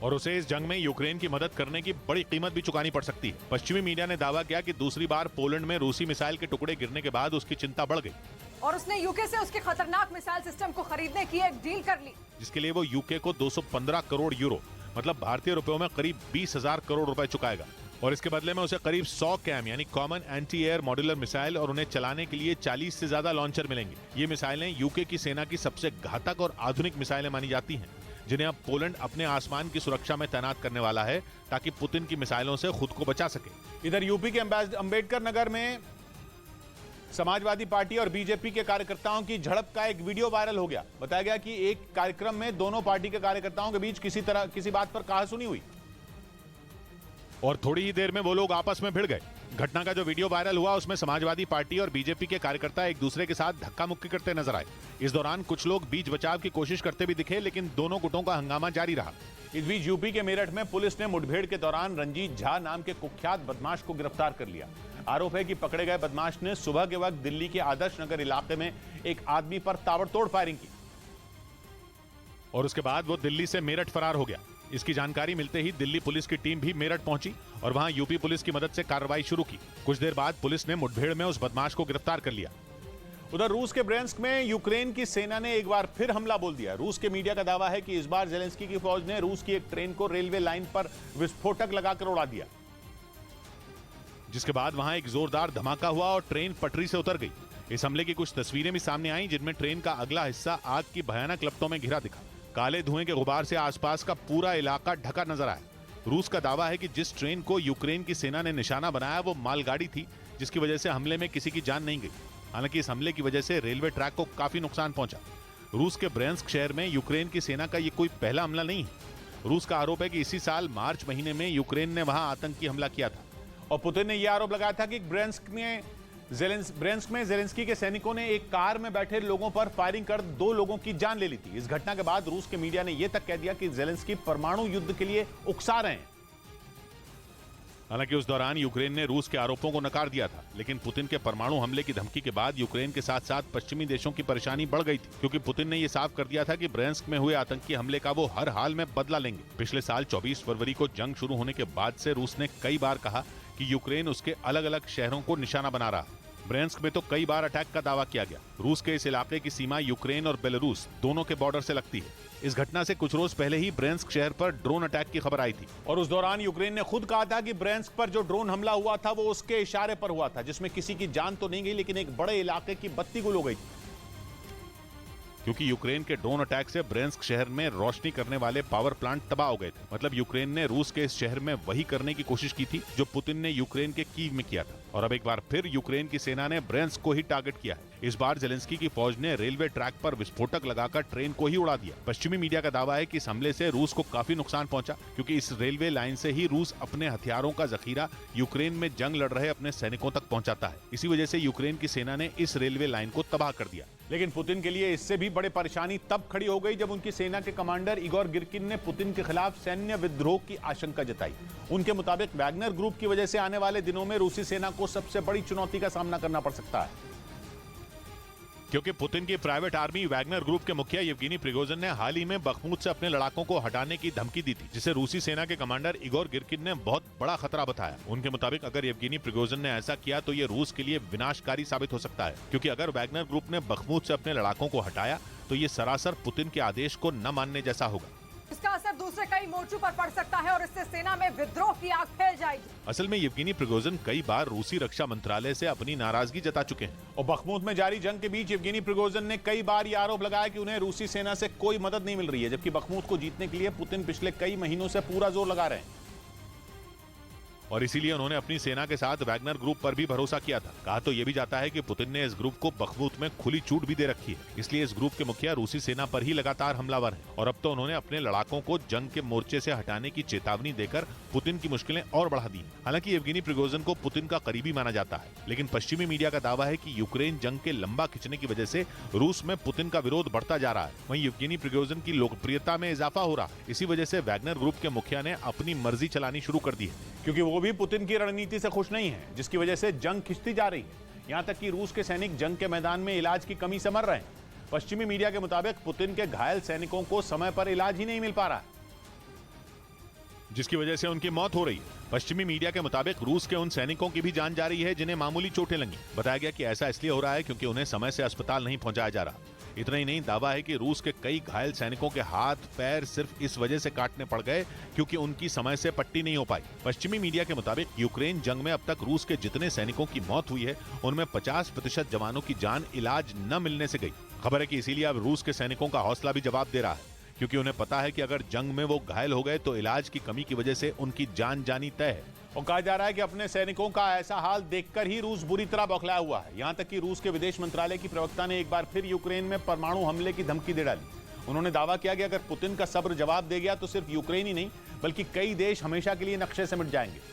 और उसे इस जंग में यूक्रेन की मदद करने की बड़ी कीमत भी चुकानी पड़ सकती है। पश्चिमी मीडिया ने दावा किया कि दूसरी बार पोलैंड में रूसी मिसाइल के टुकड़े गिरने के बाद उसकी चिंता बढ़ गई और उसने यूके से उसके खतरनाक मिसाइल सिस्टम को खरीदने की एक डील कर ली, जिसके लिए वो यूके को 215 करोड़ यूरो मतलब भारतीय रुपयों में करीब 20,000 करोड़ रुपए चुकाएगा। और इसके बदले में उसे करीब 100 कैम यानी common anti air modular missile और उन्हें चलाने के लिए 40 से ज्यादा लॉन्चर मिलेंगे। ये मिसाइलें यूके की सेना की सबसे घातक और आधुनिक मिसाइलें मानी जाती हैं, जिन्हें अब पोलैंड अपने आसमान की सुरक्षा में तैनात करने वाला है ताकि पुतिन की मिसाइलों से खुद को बचा सके। इधर यूपी के अंबेडकर नगर में समाजवादी पार्टी और बीजेपी के कार्यकर्ताओं की झड़प का एक वीडियो वायरल हो गया। बताया गया कि एक कार्यक्रम में दोनों पार्टी के कार्यकर्ताओं के बीच किसी बात पर कहासुनी हुई और थोड़ी ही देर में वो लोग आपस में भिड़ गए। घटना का जो वीडियो वायरल हुआ उसमें समाजवादी पार्टी और बीजेपी के कार्यकर्ता एक दूसरे के साथ धक्का मुक्की करते नजर आए। इस दौरान कुछ लोग बीच बचाव की कोशिश करते भी दिखे, लेकिन दोनों गुटों का हंगामा जारी रहा। इस बीच यूपी के मेरठ में पुलिस ने मुठभेड़ के दौरान रंजीत झा नाम के कुख्यात बदमाश को गिरफ्तार कर लिया। आरोप है कि पकड़े गए बदमाश ने सुबह के वक्त दिल्ली के आदर्श नगर इलाके में एक आदमी पर ताबड़तोड़ फायरिंग की और उसके बाद वो दिल्ली से मेरठ फरार हो गया। इसकी जानकारी मिलते ही दिल्ली पुलिस की टीम भी मेरठ पहुंची और वहां यूपी पुलिस की मदद से कार्रवाई शुरू की। कुछ देर बाद पुलिस ने मुठभेड़ में उस बदमाश को गिरफ्तार कर लिया। उधर रूस के ब्रेंस्क में यूक्रेन की सेना ने एक बार फिर हमला बोल दिया। रूस के मीडिया का दावा है कि इस बार जेलेंस्की की फौज ने रूस की एक ट्रेन को रेलवे लाइन पर विस्फोटक लगाकर उड़ा दिया, जिसके बाद वहां एक जोरदार धमाका हुआ और ट्रेन पटरी से उतर गई। इस हमले की कुछ तस्वीरें भी सामने आई, जिनमें ट्रेन का अगला हिस्सा आग की भयानक लपटों में घिरा दिखा। काले धुएं के गुबार से आसपास का पूरा इलाका ढका नजर आया। रूस का दावा है कि जिस ट्रेन को यूक्रेन की सेना ने निशाना बनाया वो मालगाड़ी थी, जिसकी वजह से हमले में किसी की जान नहीं गई। हालांकि इस हमले की वजह से रेलवे ट्रैक को काफी नुकसान पहुंचा। रूस के ब्रेंस्क शहर में यूक्रेन की सेना का ये कोई पहला हमला नहीं है। रूस का आरोप है कि इसी साल मार्च महीने में यूक्रेन ने वहां आतंकी हमला किया था और पुतिन ने यह आरोप लगाया था कि ब्रेंस्क में जेलेंस्की के सैनिकों ने एक कार में बैठे लोगों पर फायरिंग कर 2 लोगों की जान ले ली थी। इस घटना के बाद रूस के मीडिया ने यह तक कह दिया कि जेलेंस्की परमाणु युद्ध के लिए उकसा रहे हैं। हालांकि उस दौरान यूक्रेन ने रूस के आरोपों को नकार दिया था, लेकिन पुतिन के परमाणु हमले की धमकी के बाद यूक्रेन के साथ साथ पश्चिमी देशों की परेशानी बढ़ गई थी, क्योंकि पुतिन ने यह साफ कर दिया था कि ब्रेंस्क में हुए आतंकी हमले का वो हर हाल में बदला लेंगे। पिछले साल 24 फरवरी को जंग शुरू होने के बाद से रूस ने कई बार कहा कि यूक्रेन उसके अलग अलग शहरों को निशाना बना रहा है। ब्रेंस्क में तो कई बार अटैक का दावा किया गया। रूस के इस इलाके की सीमा यूक्रेन और बेलारूस दोनों के बॉर्डर से लगती है। इस घटना से कुछ रोज पहले ही ब्रेंस्क शहर पर ड्रोन अटैक की खबर आई थी और उस दौरान यूक्रेन ने खुद कहा था कि ब्रेंस्क पर जो ड्रोन हमला हुआ था वो उसके इशारे पर हुआ था, जिसमें किसी की जान तो नहीं गई, लेकिन एक बड़े इलाके की बत्ती गुल हो गई थी। क्योंकि यूक्रेन के ड्रोन अटैक से ब्रेंस्क शहर में रोशनी करने वाले पावर प्लांट तबाह हो गए थे। मतलब यूक्रेन ने रूस के इस शहर में वही करने की कोशिश की थी जो पुतिन ने यूक्रेन के कीव में किया था। और अब एक बार फिर यूक्रेन की सेना ने ब्रेंस्क को ही टारगेट किया है। इस बार जेलेंस्की की फौज ने रेलवे ट्रैक पर विस्फोटक लगाकर ट्रेन को ही उड़ा दिया। पश्चिमी मीडिया का दावा है कि इस हमले से रूस को काफी नुकसान पहुंचा, क्योंकि इस रेलवे लाइन से ही रूस अपने हथियारों का जखीरा यूक्रेन में जंग लड़ रहे अपने सैनिकों तक पहुंचाता है। इसी वजह से यूक्रेन की सेना ने इस रेलवे लाइन को तबाह कर दिया। लेकिन पुतिन के लिए इससे भी बड़ी परेशानी तब खड़ी हो गई जब उनकी सेना के कमांडर इगोर गिरकिन ने पुतिन के खिलाफ सैन्य विद्रोह की आशंका जताई। उनके मुताबिक वैगनर ग्रुप की वजह से आने वाले दिनों में रूसी सेना को सबसे बड़ी चुनौती का सामना करना पड़ सकता है, क्योंकि पुतिन की प्राइवेट आर्मी वैगनर ग्रुप के मुखिया येवगेनी प्रिगोजिन ने हाल ही में बखमुत से अपने लड़ाकों को हटाने की धमकी दी थी, जिसे रूसी सेना के कमांडर इगोर गिरकिन ने बहुत बड़ा खतरा बताया। उनके मुताबिक अगर येवगेनी प्रिगोजिन ने ऐसा किया तो ये रूस के लिए विनाशकारी साबित हो सकता है, क्योंकि अगर वैगनर ग्रुप ने बखमुत से अपने लड़ाकों को हटाया तो ये सरासर पुतिन के आदेश को न मानने जैसा होगा। इसका असर दूसरे कई मोर्चों पर पड़ सकता है और इससे सेना में विद्रोह की आग फैल जाएगी। असल में येवगेनी प्रिगोजिन कई बार रूसी रक्षा मंत्रालय से अपनी नाराजगी जता चुके हैं और बखमुत में जारी जंग के बीच येवगेनी प्रिगोजिन ने कई बार यह आरोप लगाया कि उन्हें रूसी सेना से कोई मदद नहीं मिल रही है, जबकि बखमुत को जीतने के लिए पुतिन पिछले कई महीनों से पूरा जोर लगा रहे हैं। और इसीलिए उन्होंने अपनी सेना के साथ वैगनर ग्रुप पर भी भरोसा किया था। कहा तो यह भी जाता है कि पुतिन ने इस ग्रुप को बखमुत में खुली छूट भी दे रखी है, इसलिए इस ग्रुप के मुखिया रूसी सेना पर ही लगातार हमलावर हैं। और अब तो उन्होंने अपने लड़ाकों को जंग के मोर्चे से हटाने की चेतावनी देकर पुतिन की मुश्किलें और बढ़ा दी। हालांकि येवगेनी प्रिगोजिन को पुतिन का करीबी माना जाता है, लेकिन पश्चिमी मीडिया का दावा है कि यूक्रेन जंग के लंबा खिंचने की वजह से रूस में पुतिन का विरोध बढ़ता जा रहा है। वहीं येवगेनी प्रिगोजिन की लोकप्रियता में इजाफा हो रहा है। इसी वजह से वैगनर ग्रुप के मुखिया ने अपनी मर्जी चलानी शुरू कर दी है, क्योंकि वो भी पुतिन की रणनीति से खुश नहीं है, जिसकी वजह से जंग खिंचती जा रही है। यहां तक कि रूस के सैनिक जंग के मैदान में इलाज की कमी से मर रहे हैं। पश्चिमी मीडिया के मुताबिक पुतिन के घायल सैनिकों को समय पर इलाज ही नहीं मिल पा रहा है। जिसकी वजह से उनकी मौत हो रही है। पश्चिमी मीडिया के मुताबिक रूस के उन सैनिकों की भी जान जा रही है जिन्हें मामूली चोटें लगी। बताया गया कि ऐसा इसलिए हो रहा है क्योंकि उन्हें समय से अस्पताल नहीं पहुंचाया जा रहा। इतना ही नहीं, दावा है कि रूस के कई घायल सैनिकों के हाथ पैर सिर्फ इस वजह से काटने पड़ गए क्योंकि उनकी समय से पट्टी नहीं हो पाई। पश्चिमी मीडिया के मुताबिक यूक्रेन जंग में अब तक रूस के जितने सैनिकों की मौत हुई है उनमें 50% जवानों की जान इलाज न मिलने से गई। खबर है कि इसीलिए अब रूस के सैनिकों का हौसला भी जवाब दे रहा है क्योंकि उन्हें पता है कि अगर जंग में वो घायल हो गए तो इलाज की कमी की वजह से उनकी जान जानी तय है। और कहा जा रहा है कि अपने सैनिकों का ऐसा हाल देखकर ही रूस बुरी तरह बौखलाया हुआ है। यहां तक कि रूस के विदेश मंत्रालय की प्रवक्ता ने एक बार फिर यूक्रेन में परमाणु हमले की धमकी दे डाली। उन्होंने दावा किया कि अगर पुतिन का सब्र जवाब दे गया तो सिर्फ यूक्रेन ही नहीं बल्कि कई देश हमेशा के लिए नक्शे से मिट जाएंगे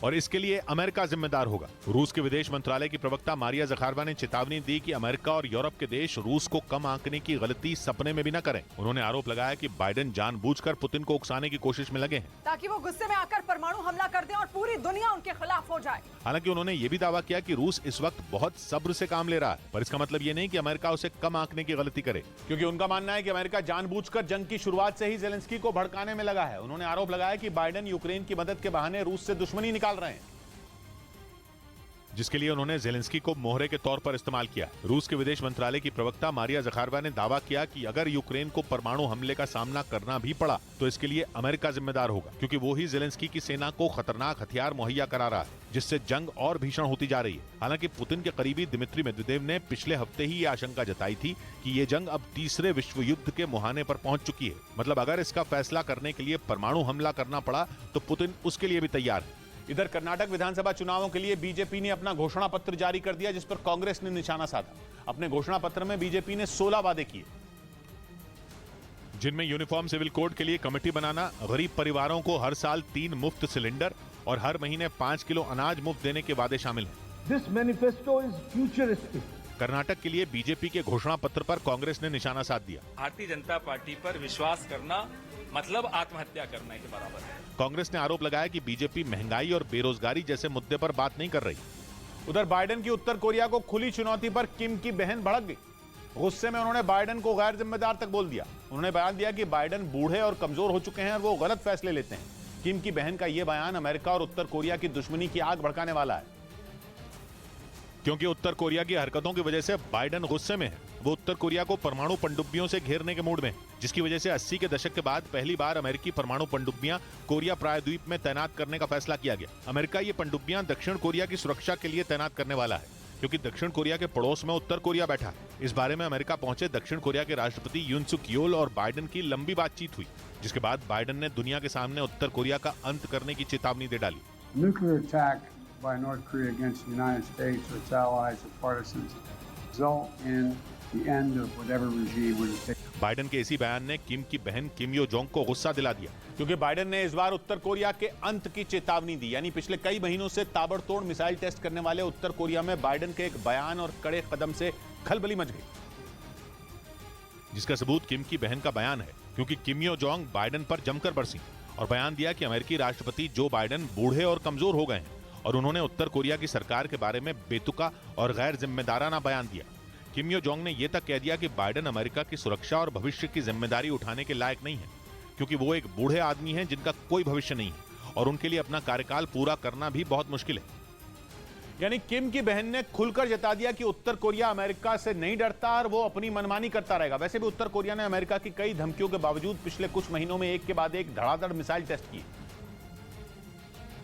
और इसके लिए अमेरिका जिम्मेदार होगा। रूस के विदेश मंत्रालय की प्रवक्ता मारिया ज़खारोवा ने चेतावनी दी कि अमेरिका और यूरोप के देश रूस को कम आंकने की गलती सपने में भी न करें। उन्होंने आरोप लगाया कि बाइडेन जानबूझकर पुतिन को उकसाने की कोशिश में लगे हैं ताकि वो गुस्से में आकर परमाणु हमला कर दें और पूरी दुनिया उनके खिलाफ हो जाए। हालांकि उन्होंने ये भी दावा किया कि रूस इस वक्त बहुत सब्र से काम ले रहा है, पर इसका मतलब ये नहीं कि अमेरिका उसे कम आंकने की गलती करे, क्योंकि उनका मानना है कि अमेरिका जानबूझकर जंग की शुरुआत से ही ज़ेलेंस्की को भड़काने में लगा है। उन्होंने आरोप लगाया कि बाइडेन यूक्रेन की मदद के बहाने रूस से दुश्मनी निकाल रहे हैं, जिसके लिए उन्होंने ज़ेलेंस्की को मोहरे के तौर पर इस्तेमाल किया। रूस के विदेश मंत्रालय की प्रवक्ता मारिया ज़खारोवा ने दावा किया कि अगर यूक्रेन को परमाणु हमले का सामना करना भी पड़ा तो इसके लिए अमेरिका जिम्मेदार होगा, क्योंकि वो ही ज़ेलेंस्की की सेना को खतरनाक हथियार मुहैया करा रहा है, जिससे जंग और भीषण होती जा रही है। हालांकि पुतिन के करीबी दिमित्री मेदवेदेव ने पिछले हफ्ते ही ये आशंका जताई थी कि ये जंग अब तीसरे विश्व युद्ध के मुहाने पर पहुंच चुकी है। मतलब अगर इसका फैसला करने के लिए परमाणु हमला करना पड़ा तो पुतिन उसके लिए भी तैयार है। इधर कर्नाटक विधानसभा चुनावों के लिए बीजेपी ने अपना घोषणा पत्र जारी कर दिया, जिस पर कांग्रेस ने निशाना साधा। अपने घोषणा पत्र में बीजेपी ने 16 वादे किए, जिनमें यूनिफॉर्म सिविल कोड के लिए कमेटी बनाना, गरीब परिवारों को हर साल 3 मुफ्त सिलेंडर और हर महीने 5 किलो अनाज मुफ्त देने के वादे शामिल हैं। This manifesto is futuristic. Karnataka के लिए बीजेपी के घोषणा पत्र पर कांग्रेस ने निशाना साध दिया। भारतीय जनता पार्टी पर विश्वास करना मतलब आत्महत्या करने के बराबर है। कांग्रेस ने आरोप लगाया कि बीजेपी महंगाई और बेरोजगारी जैसे मुद्दे पर बात नहीं कर रही। उधर बाइडेन की उत्तर कोरिया को खुली चुनौती पर किम की बहन भड़क गई। गुस्से में उन्होंने बाइडेन को गैर जिम्मेदार तक बोल दिया। उन्होंने बयान दिया कि बाइडेन बूढ़े और कमजोर हो चुके हैं और वो गलत फैसले लेते हैं। किम की बहन का यह बयान अमेरिका और उत्तर कोरिया की दुश्मनी की आग भड़काने वाला है, क्योंकि उत्तर कोरिया की हरकतों की वजह से बाइडेन गुस्से में है। वो उत्तर कोरिया को परमाणु पनडुब्बियों से घेरने के मूड में है, जिसकी वजह से 80 के दशक के बाद पहली बार अमेरिकी परमाणु पनडुब्बियां कोरिया प्रायद्वीप में तैनात करने का फैसला किया गया। अमेरिका ये पनडुब्बियां दक्षिण कोरिया की सुरक्षा के लिए तैनात करने वाला है, क्योंकि दक्षिण कोरिया के पड़ोस में उत्तर कोरिया बैठा है। इस बारे में अमेरिका पहुंचे दक्षिण कोरिया के राष्ट्रपति यून सुक योल और बाइडेन की लंबी बातचीत हुई, जिसके बाद बाइडेन ने दुनिया के सामने उत्तर कोरिया का अंत करने की चेतावनी दे डाली। Nuclear attack by North Korea against the United States or its allies or partisans result in the end of whatever regime would take. Biden के इसी बयान ने किम की बहन किम यो जोंग को गुस्सा दिला दिया, क्योंकि बाइडेन ने इस बार उत्तर कोरिया के अंत की चेतावनी दी। यानी पिछले कई महीनों से ताबड़तोड़ मिसाइल टेस्ट करने वाले उत्तर कोरिया में बाइडेन के एक बयान और कड़े कदम से खलबली मच गई, जिसका सबूत किम की बहन का बयान है। क्योंकि किम यो जोंग बाइडेन पर जमकर बरसी और बयान दिया कि अमेरिकी राष्ट्रपति जो बाइडेन बूढ़े और कमजोर हो गए हैं, और उन्होंने उत्तर कोरिया की सरकार के बारे में बेतुका और गैर जिम्मेदाराना बयान दिया। किम यो जोंग ने यह तक कह दिया कि बाइडेन अमेरिका की सुरक्षा और भविष्य की जिम्मेदारी उठाने के लायक नहीं है, क्योंकि वो एक बूढ़े आदमी हैं जिनका कोई भविष्य नहीं है और उनके लिए अपना कार्यकाल पूरा करना भी बहुत मुश्किल है। यानी किम की बहन ने खुलकर जता दिया कि उत्तर कोरिया अमेरिका से नहीं डरता और वो अपनी मनमानी करता रहेगा। वैसे भी उत्तर कोरिया ने अमेरिका की कई धमकियों के बावजूद पिछले कुछ महीनों में एक के बाद एक धड़ाधड़ मिसाइल टेस्ट किए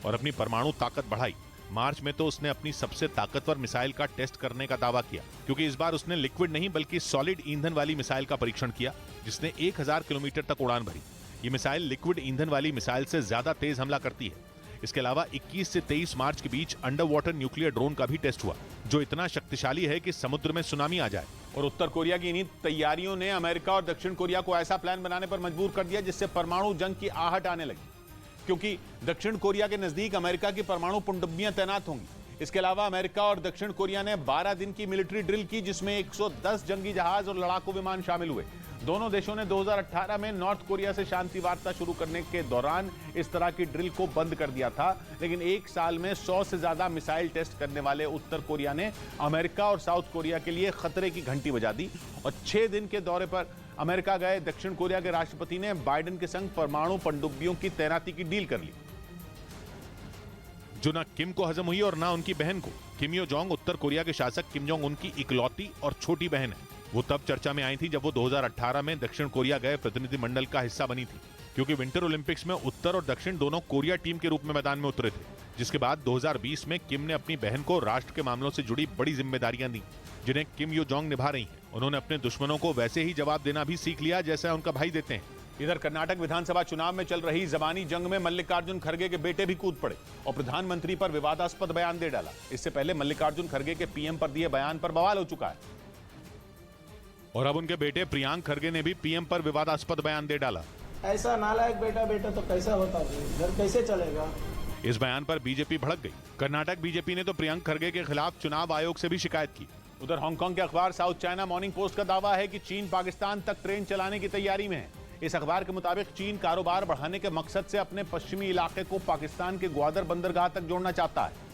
और अपनी परमाणु ताकत बढ़ाई। मार्च में तो उसने अपनी सबसे ताकतवर मिसाइल का टेस्ट करने का दावा किया, क्योंकि इस बार उसने लिक्विड नहीं बल्कि सॉलिड ईंधन वाली मिसाइल का परीक्षण किया, जिसने 1000 किलोमीटर तक उड़ान भरी। ये मिसाइल लिक्विड ईंधन वाली मिसाइल से ज्यादा तेज हमला करती है। इसके अलावा 21 से 23 मार्च के बीच अंडर वाटर न्यूक्लियर ड्रोन का भी टेस्ट हुआ, जो इतना शक्तिशाली है कि समुद्र में सुनामी आ जाए। और उत्तर कोरिया की इन्हीं तैयारियों ने अमेरिका और दक्षिण कोरिया को ऐसा प्लान बनाने पर मजबूर कर दिया जिससे परमाणु जंग की आहट आने लगी, क्योंकि दक्षिण कोरिया के नजदीक अमेरिका की परमाणु पनडुब्बियां तैनात होंगी। इसके अलावा अमेरिका और दक्षिण कोरिया ने 12 दिन की मिलिट्री ड्रिल की, जिसमें 110 जंगी जहाज और लड़ाकू विमान शामिल हुए। दोनों देशों ने 2018 में नॉर्थ कोरिया से शांति वार्ता शुरू करने के दौरान इस तरह की ड्रिल को बंद कर दिया था, लेकिन एक साल में 100 से ज्यादा मिसाइल टेस्ट करने वाले उत्तर कोरिया ने अमेरिका और साउथ कोरिया के लिए खतरे की घंटी बजा दी और 6 दिन के दौरे पर अमेरिका गए दक्षिण कोरिया के राष्ट्रपति ने बाइडेन के संग परमाणु पनडुब्बियों की तैनाती की डील कर ली, जो ना किम को हजम हुई और ना उनकी बहन को। किम यो जोंग उत्तर कोरिया के शासक किम जोंग उन की इकलौती और छोटी बहन है। वो तब चर्चा में आई थी जब वो 2018 में दक्षिण कोरिया गए प्रतिनिधिमंडल का हिस्सा बनी थी, क्योंकि विंटर ओलंपिक्स में उत्तर और दक्षिण दोनों कोरिया टीम के रूप में मैदान में उतरे थे। जिसके बाद 2020 में किम ने अपनी बहन को राष्ट्र के मामलों से जुड़ी बड़ी जिम्मेदारियां दी, जिन्हें किम यो जोंग निभा रही हैं। उन्होंने अपने दुश्मनों को वैसे ही जवाब देना भी सीख लिया जैसा उनका भाई देते हैं। इधर कर्नाटक विधानसभा चुनाव में चल रही जबानी जंग में मल्लिकार्जुन खड़गे के बेटे भी कूद पड़े और प्रधानमंत्री पर विवादास्पद बयान दे डाला। इससे पहले मल्लिकार्जुन खड़गे के पीएम पर दिए बयान पर बवाल हो चुका है और अब उनके बेटे प्रियांक खड़गे ने भी पीएम पर विवादास्पद बयान दे डाला। ऐसा नालायक बेटा तो कैसा होता है, घर कैसे चलेगा। इस बयान पर बीजेपी भड़क गई। कर्नाटक बीजेपी ने तो प्रियांक खड़गे के खिलाफ चुनाव आयोग से भी शिकायत की। उधर हांगकांग के अखबार साउथ चाइना मॉर्निंग पोस्ट का दावा है कि चीन पाकिस्तान तक ट्रेन चलाने की तैयारी में है। इस अखबार के मुताबिक चीन कारोबार बढ़ाने के मकसद से अपने पश्चिमी इलाके को पाकिस्तान के ग्वादर बंदरगाह तक जोड़ना चाहता है,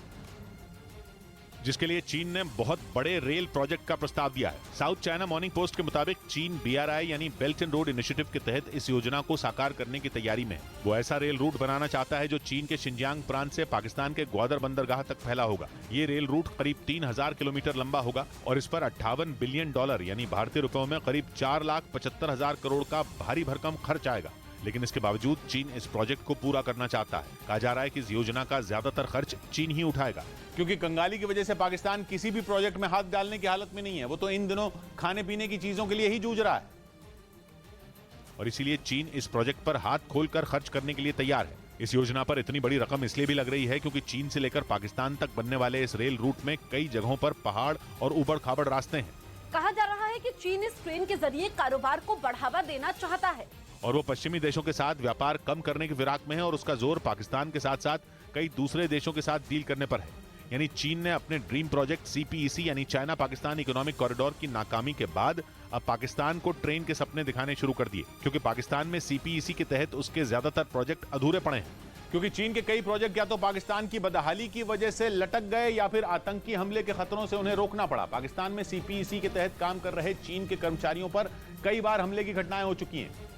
जिसके लिए चीन ने बहुत बड़े रेल प्रोजेक्ट का प्रस्ताव दिया है। साउथ चाइना मॉर्निंग पोस्ट के मुताबिक चीन BRI यानी बेल्ट एंड रोड इनिशिएटिव के तहत इस योजना को साकार करने की तैयारी में है। वो ऐसा रेल रूट बनाना चाहता है जो चीन के शिनजियांग प्रांत से पाकिस्तान के ग्वादर बंदरगाह तक फैला होगा। ये रेल रूट करीब 3000 किलोमीटर लंबा होगा और इस पर $58 बिलियन यानी भारतीय रुपयों में करीब 4,75,000 करोड़ का भारी भरकम खर्च आएगा। लेकिन इसके बावजूद चीन इस प्रोजेक्ट को पूरा करना चाहता है। कहा जा रहा है कि इस योजना का ज्यादातर खर्च चीन ही उठाएगा, क्योंकि कंगाली की वजह से पाकिस्तान किसी भी प्रोजेक्ट में हाथ डालने की हालत में नहीं है। वो तो इन दिनों खाने पीने की चीजों के लिए ही जूझ रहा है और इसीलिए चीन इस प्रोजेक्ट पर हाथ खोलकर खर्च करने के लिए तैयार है। इस योजना पर इतनी बड़ी रकम इसलिए भी लग रही है क्योंकि चीन से लेकर पाकिस्तान तक बनने वाले इस रेल रूट में कई जगहों पर पहाड़ और ऊबड़ खाबड़ रास्ते हैं। कहा जा रहा है कि चीन इस ट्रेन के जरिए कारोबार को बढ़ावा देना चाहता है और वो पश्चिमी देशों के साथ व्यापार कम करने की फिराक में है और उसका जोर पाकिस्तान के साथ साथ कई दूसरे देशों के साथ डील करने पर है। यानी चीन ने अपने ड्रीम प्रोजेक्ट CPEC यानी चाइना पाकिस्तान इकोनॉमिक कॉरिडोर की नाकामी के बाद अब पाकिस्तान को ट्रेन के सपने दिखाने शुरू कर दिए, क्योंकि पाकिस्तान में CPEC के तहत उसके ज्यादातर प्रोजेक्ट अधूरे पड़े हैं। क्योंकि चीन के कई प्रोजेक्ट या तो पाकिस्तान की बदहाली की वजह से लटक गए या फिर आतंकी हमले के खतरों से उन्हें रोकना पड़ा। पाकिस्तान में CPEC के तहत काम कर रहे चीन के कर्मचारियों पर कई बार हमले की घटनाएं हो चुकी हैं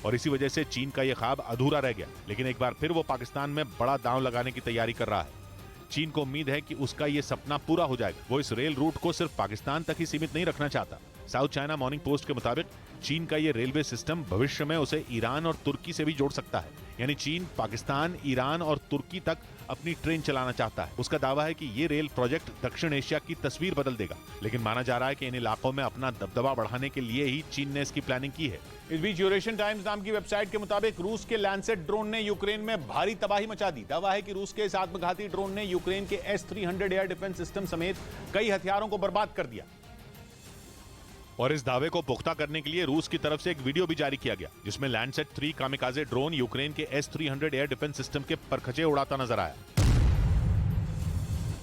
और इसी वजह से चीन का यह ख्वाब अधूरा रह गया। लेकिन एक बार फिर वो पाकिस्तान में बड़ा दांव लगाने की तैयारी कर रहा है। चीन को उम्मीद है कि उसका ये सपना पूरा हो जाएगा। वो इस रेल रूट को सिर्फ पाकिस्तान तक ही सीमित नहीं रखना चाहता। साउथ चाइना मॉर्निंग पोस्ट के मुताबिक चीन का ये रेलवे सिस्टम भविष्य में उसे ईरान और तुर्की से भी जोड़ सकता है। यानी चीन पाकिस्तान, ईरान और तुर्की तक अपनी ट्रेन चलाना चाहता है। उसका दावा है कि ये रेल प्रोजेक्ट दक्षिण एशिया की तस्वीर बदल देगा। लेकिन माना जा रहा है कि इन इलाकों में अपना दबदबा बढ़ाने के लिए ही चीन ने इसकी प्लानिंग की है। इस बीच यूरेशियन टाइम्स नाम की वेबसाइट के मुताबिक रूस के लैंसेट ड्रोन ने यूक्रेन में भारी तबाही मचा दी। दावा है कि रूस के इस आत्मघाती ड्रोन ने यूक्रेन के S-300 एयर डिफेंस सिस्टम समेत कई हथियारों को बर्बाद कर दिया और इस दावे को पुख्ता करने के लिए रूस की तरफ से एक वीडियो भी जारी किया गया, जिसमें लैंडसेट 3 कामिकाजे ड्रोन यूक्रेन के S-300 एयर डिफेंस सिस्टम के परखचे उड़ाता नजर आया।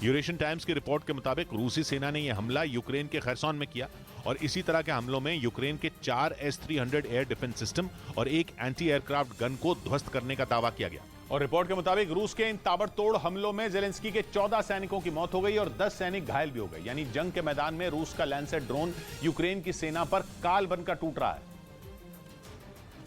यूरेशियन टाइम्स की रिपोर्ट के मुताबिक रूसी सेना ने यह हमला यूक्रेन के खरसोन में किया और इसी तरह के हमलों में यूक्रेन के 4 S-300 एयर डिफेंस सिस्टम और एक एंटी एयरक्राफ्ट गन को ध्वस्त करने का दावा किया गया। और रिपोर्ट के मुताबिक रूस के इन ताबड़तोड़ हमलों में जेलेंस्की के 14 सैनिकों की मौत हो गई और 10 सैनिक घायल भी हो गए। यानी जंग के मैदान में रूस का लैंसेट ड्रोन यूक्रेन की सेना पर काल बनकर टूट रहा है,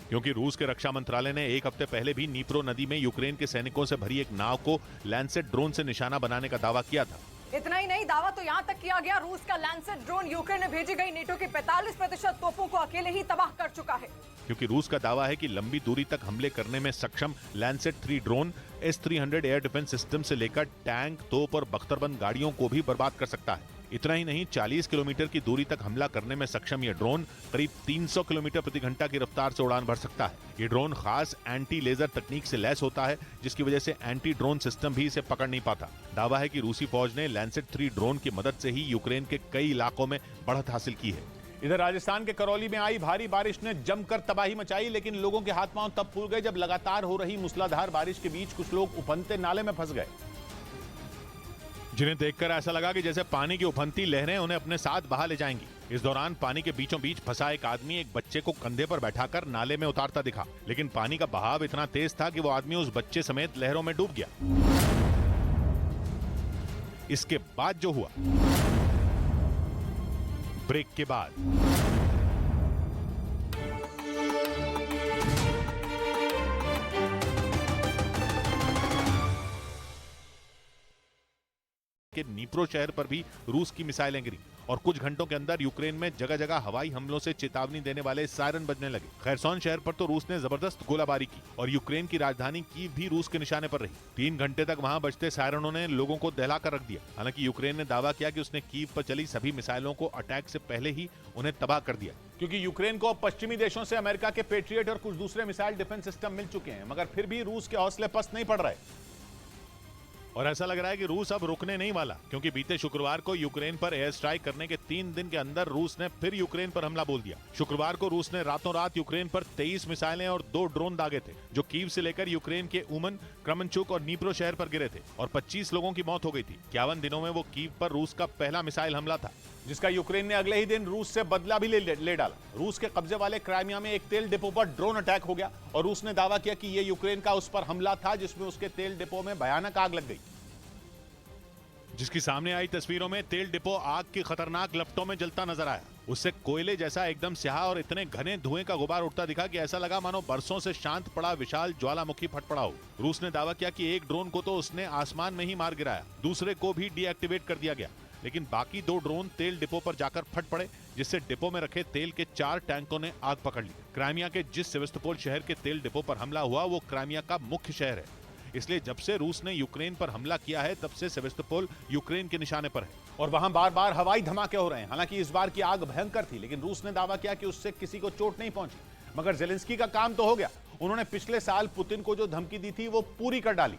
क्योंकि रूस के रक्षा मंत्रालय ने एक हफ्ते पहले भी नीप्रो नदी में यूक्रेन के सैनिकों से भरी एक नाव को लैंसेट ड्रोन से निशाना बनाने का दावा किया था। इतना ही नहीं, दावा तो यहाँ तक किया गया रूस का लैंसेट ड्रोन यूक्रेन में भेजी गई नेटो की 45% तोपों को अकेले ही तबाह कर चुका है। क्योंकि रूस का दावा है कि लंबी दूरी तक हमले करने में सक्षम Lancet 3 drone S-300 air defence system से लेकर टैंक, तोप और बख्तरबंद गाड़ियों को भी बर्बाद कर सकता है। इतना ही नहीं, 40 किलोमीटर की दूरी तक हमला करने में सक्षम यह ड्रोन करीब 300 किलोमीटर प्रति घंटा की रफ्तार से उड़ान भर सकता है। ये ड्रोन खास एंटी लेजर तकनीक से लैस होता है, जिसकी वजह से एंटी ड्रोन सिस्टम भी इसे पकड़ नहीं पाता। दावा है कि रूसी फौज ने लैंसेट 3 ड्रोन की मदद से ही यूक्रेन के कई इलाकों में बढ़त हासिल की है। इधर राजस्थान के करौली में आई भारी बारिश ने जमकर तबाही मचाई, लेकिन लोगों के हाथ पांव तब फूल गए जब लगातार हो रही मूसलाधार बारिश के बीच कुछ लोग उफनते नाले में फंस गए, जिन्हें देखकर ऐसा लगा कि जैसे पानी की उफनती लहरें उन्हें अपने साथ बहा ले जाएंगी। इस दौरान पानी के बीचों बीच फंसा एक आदमी एक बच्चे को कंधे पर बैठाकर नाले में उतारता दिखा, लेकिन पानी का बहाव इतना तेज था कि वो आदमी उस बच्चे समेत लहरों में डूब गया। इसके बाद जो हुआ, ब्रेक के बाद के नीप्रो शहर पर भी रूस की मिसाइलें गिरी और कुछ घंटों के अंदर यूक्रेन में जगह जगह हवाई हमलों से चेतावनी देने वाले सायरन बजने लगे। खैरसोन शहर पर तो रूस ने जबरदस्त गोलाबारी की और यूक्रेन की राजधानी कीव भी रूस के निशाने पर रही। 3 घंटे तक वहां बजते सायरनों ने लोगों को दहला कर रख दिया। हालांकि यूक्रेन ने दावा किया कि उसने कीव पर चली सभी मिसाइलों को अटैक से पहले ही उन्हें तबाह कर दिया, क्योंकि यूक्रेन को पश्चिमी देशों से अमेरिका के पेट्रियट और कुछ दूसरे मिसाइल डिफेंस सिस्टम मिल चुके हैं, मगर फिर भी रूस के हौसले पस्त नहीं पड़ रहे और ऐसा लग रहा है कि रूस अब रुकने नहीं वाला, क्योंकि बीते शुक्रवार को यूक्रेन पर एयर स्ट्राइक करने के 3 दिन के अंदर रूस ने फिर यूक्रेन पर हमला बोल दिया। शुक्रवार को रूस ने रातों रात यूक्रेन पर 23 मिसाइलें और 2 ड्रोन दागे थे, जो कीव से लेकर यूक्रेन के उमन, क्रमनचुक और नीप्रो शहर पर गिरे थे और 25 लोगों की मौत हो गई थी। 51 दिनों में वो कीव पर रूस का पहला मिसाइल हमला था, जिसका यूक्रेन ने अगले ही दिन रूस से बदला भी ले डाला। रूस के कब्जे वाले क्राइमिया में एक तेल डिपो पर ड्रोन अटैक हो गया और रूस ने दावा किया कि यह यूक्रेन का उस पर हमला था, जिसमें उसके तेल डिपो में भयानक आग लग गई। जिसकी सामने आई तस्वीरों में तेल डिपो आग की खतरनाक लपटों में जलता नजर आया। उससे कोयले जैसा एकदम स्याह और इतने घने धुएं का गुबार उठता दिखा कि ऐसा लगा मानो बरसों से शांत पड़ा विशाल ज्वालामुखी फट पड़ा हो। रूस ने दावा किया कि एक ड्रोन को तो उसने आसमान में ही मार गिराया, दूसरे को भी डीएक्टिवेट कर दिया गया, लेकिन बाकी 2 ड्रोन तेल डिपो पर जाकर फट पड़े, जिससे डिपो में रखे तेल के 4 टैंकों ने आग पकड़ ली। क्राइमिया के जिस सेवेस्तोपोल शहर के तेल डिपो पर हमला हुआ वो क्राइमिया का मुख्य शहर है, इसलिए जब से रूस ने यूक्रेन पर हमला किया है तब से सेवेस्तोपोल यूक्रेन के निशाने पर है और वहां बार बार हवाई धमाके हो रहे हैं। हालांकि इस बार की आग भयंकर थी, लेकिन रूस ने दावा किया कि उससे किसी को चोट नहीं पहुंची। मगर जेलेंस्की का काम तो हो गया, उन्होंने पिछले साल पुतिन को जो धमकी दी थी वो पूरी कर डाली,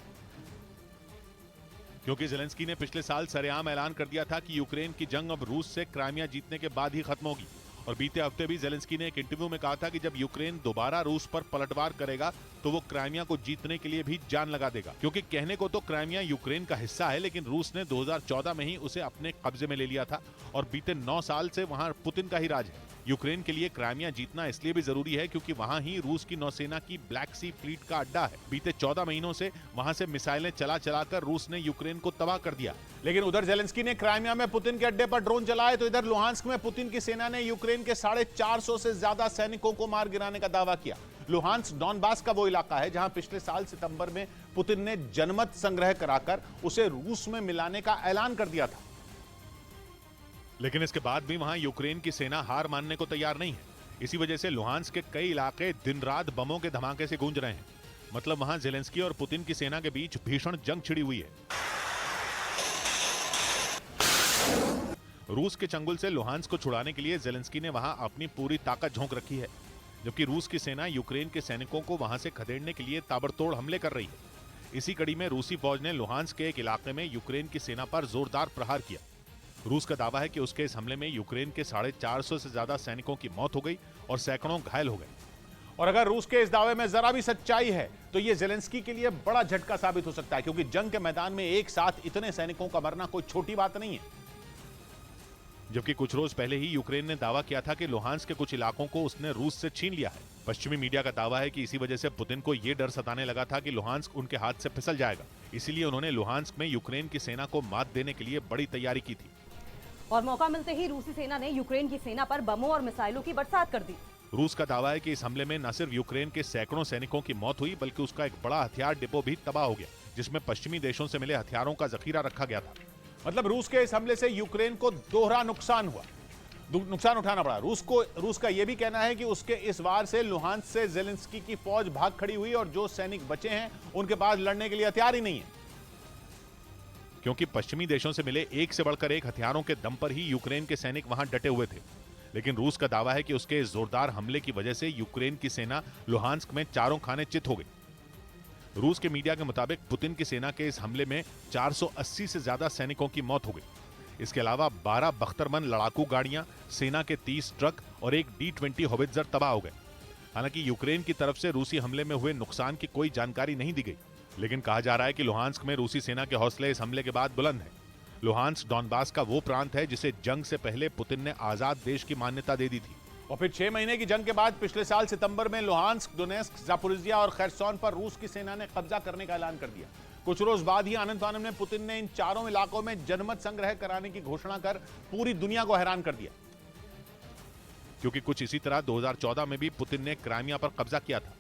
क्योंकि जेलेंस्की ने पिछले साल सरेआम ऐलान कर दिया था कि यूक्रेन की जंग अब रूस से क्राइमिया जीतने के बाद ही खत्म होगी। और बीते हफ्ते भी जेलेंस्की ने एक इंटरव्यू में कहा था कि जब यूक्रेन दोबारा रूस पर पलटवार करेगा तो वो क्राइमिया को जीतने के लिए भी जान लगा देगा, क्योंकि कहने को तो क्राइमिया यूक्रेन का हिस्सा है, लेकिन रूस ने 2014 में ही उसे अपने कब्जे में ले लिया था और बीते 9 साल से वहां पुतिन का ही राज है। यूक्रेन के लिए क्राइमिया जीतना इसलिए भी जरूरी है क्योंकि वहां ही रूस की नौसेना की ब्लैक सी फ्लीट का अड्डा है। बीते 14 महीनों से वहां से मिसाइलें चला चलाकर रूस ने यूक्रेन को तबाह कर दिया। लेकिन उधर जेलेंस्की ने क्राइमिया में पुतिन के अड्डे पर ड्रोन चलाए, तो इधर लुहांस्क में पुतिन की सेना ने यूक्रेन के 450 से ज्यादा सैनिकों को मार गिराने का दावा किया। लुहांस्क डॉनबास का वो इलाका है जहां पिछले साल सितंबर में पुतिन ने जनमत संग्रह कराकर उसे रूस में मिलाने का ऐलान कर दिया था। लेकिन इसके बाद भी वहां यूक्रेन की सेना हार मानने को तैयार नहीं है। इसी वजह से लुहांस्क के कई इलाके दिन रात बमों के धमाके से गूंज रहे हैं। मतलब वहां जेलेंस्की और पुतिन की सेना के बीच भीषण जंग छिड़ी हुई है। रूस के चंगुल से लुहांस्क को छुड़ाने के लिए जेलेंस्की ने वहां अपनी पूरी ताकत झोंक रखी है, जबकि रूस की सेना यूक्रेन के सैनिकों को वहां से खदेड़ने के लिए ताबड़तोड़ हमले कर रही है। इसी कड़ी में रूसी फौज ने लुहांस्क के एक इलाके में यूक्रेन की सेना पर जोरदार प्रहार किया। रूस का दावा है कि उसके इस हमले में यूक्रेन के 450 से ज्यादा सैनिकों की मौत हो गई और सैकड़ों घायल हो गए। और अगर रूस के इस दावे में जरा भी सच्चाई है तो यह जेलेंस्की के लिए बड़ा झटका साबित हो सकता है, क्योंकि जंग के मैदान में एक साथ इतने सैनिकों का मरना कोई छोटी बात नहीं है। जबकि कुछ रोज पहले ही यूक्रेन ने दावा किया था कि लुहांस्क के कुछ इलाकों को उसने रूस से छीन लिया है। पश्चिमी मीडिया का दावा है कि इसी वजह से पुतिन को यह डर सताने लगा था कि लुहांस्क उनके हाथ से फिसल जाएगा, इसीलिए उन्होंने लुहांस्क में यूक्रेन की सेना को मात देने के लिए बड़ी तैयारी की थी। और मौका मिलते ही रूसी सेना ने यूक्रेन की सेना पर बमों और मिसाइलों की बरसात कर दी। रूस का दावा है कि इस हमले में न सिर्फ यूक्रेन के सैकड़ों सैनिकों की मौत हुई, बल्कि उसका एक बड़ा हथियार डिपो भी तबाह हो गया, जिसमें पश्चिमी देशों से मिले हथियारों का जखीरा रखा गया था। मतलब रूस के इस हमले से यूक्रेन को दोहरा नुकसान हुआ, नुकसान उठाना पड़ा। रूस का यह भी कहना है कि उसके इस वार से लुहांस्क से जेलेंस्की की फौज भाग खड़ी हुई और जो सैनिक बचे हैं उनके पास लड़ने के लिए हथियार ही नहीं है, क्योंकि पश्चिमी देशों से मिले एक से बढ़कर एक हथियारों के दम पर ही यूक्रेन के सैनिक वहां डटे हुए थे। लेकिन रूस का दावा है कि उसके इस जोरदार हमले की वजह से यूक्रेन की सेना लुहांस्क में चारों खाने चित हो गई। रूस के मीडिया के मुताबिक पुतिन की सेना के इस हमले में 480 से ज्यादा सैनिकों की मौत हो गई। इसके अलावा 12 बख्तरबंद लड़ाकू गाड़ियां, सेना के 30 ट्रक और एक D-20 होवित्जर तबाह हो गए। हालांकि यूक्रेन की तरफ से रूसी हमले में हुए नुकसान की कोई जानकारी नहीं दी गई, लेकिन कहा जा रहा है कि लुहांस्क में रूसी सेना के हौसले इस हमले के बाद बुलंद हैं। लुहांस्क डॉनबास का वो प्रांत है जिसे जंग से पहले पुतिन ने आजाद देश की मान्यता दे दी थी। और फिर 6 महीने की जंग के बाद पिछले साल सितंबर में लुहांस्क, डोनेस्क, जापोरिजिया और खैरसोन पर रूस की सेना ने कब्जा करने का ऐलान कर दिया। कुछ रोज बाद ही आनंद में पुतिन ने इन चारों इलाकों में जनमत संग्रह कराने की घोषणा कर पूरी दुनिया को हैरान कर दिया, क्योंकि कुछ इसी तरह 2014 में भी पुतिन ने क्राइमिया पर कब्जा किया था।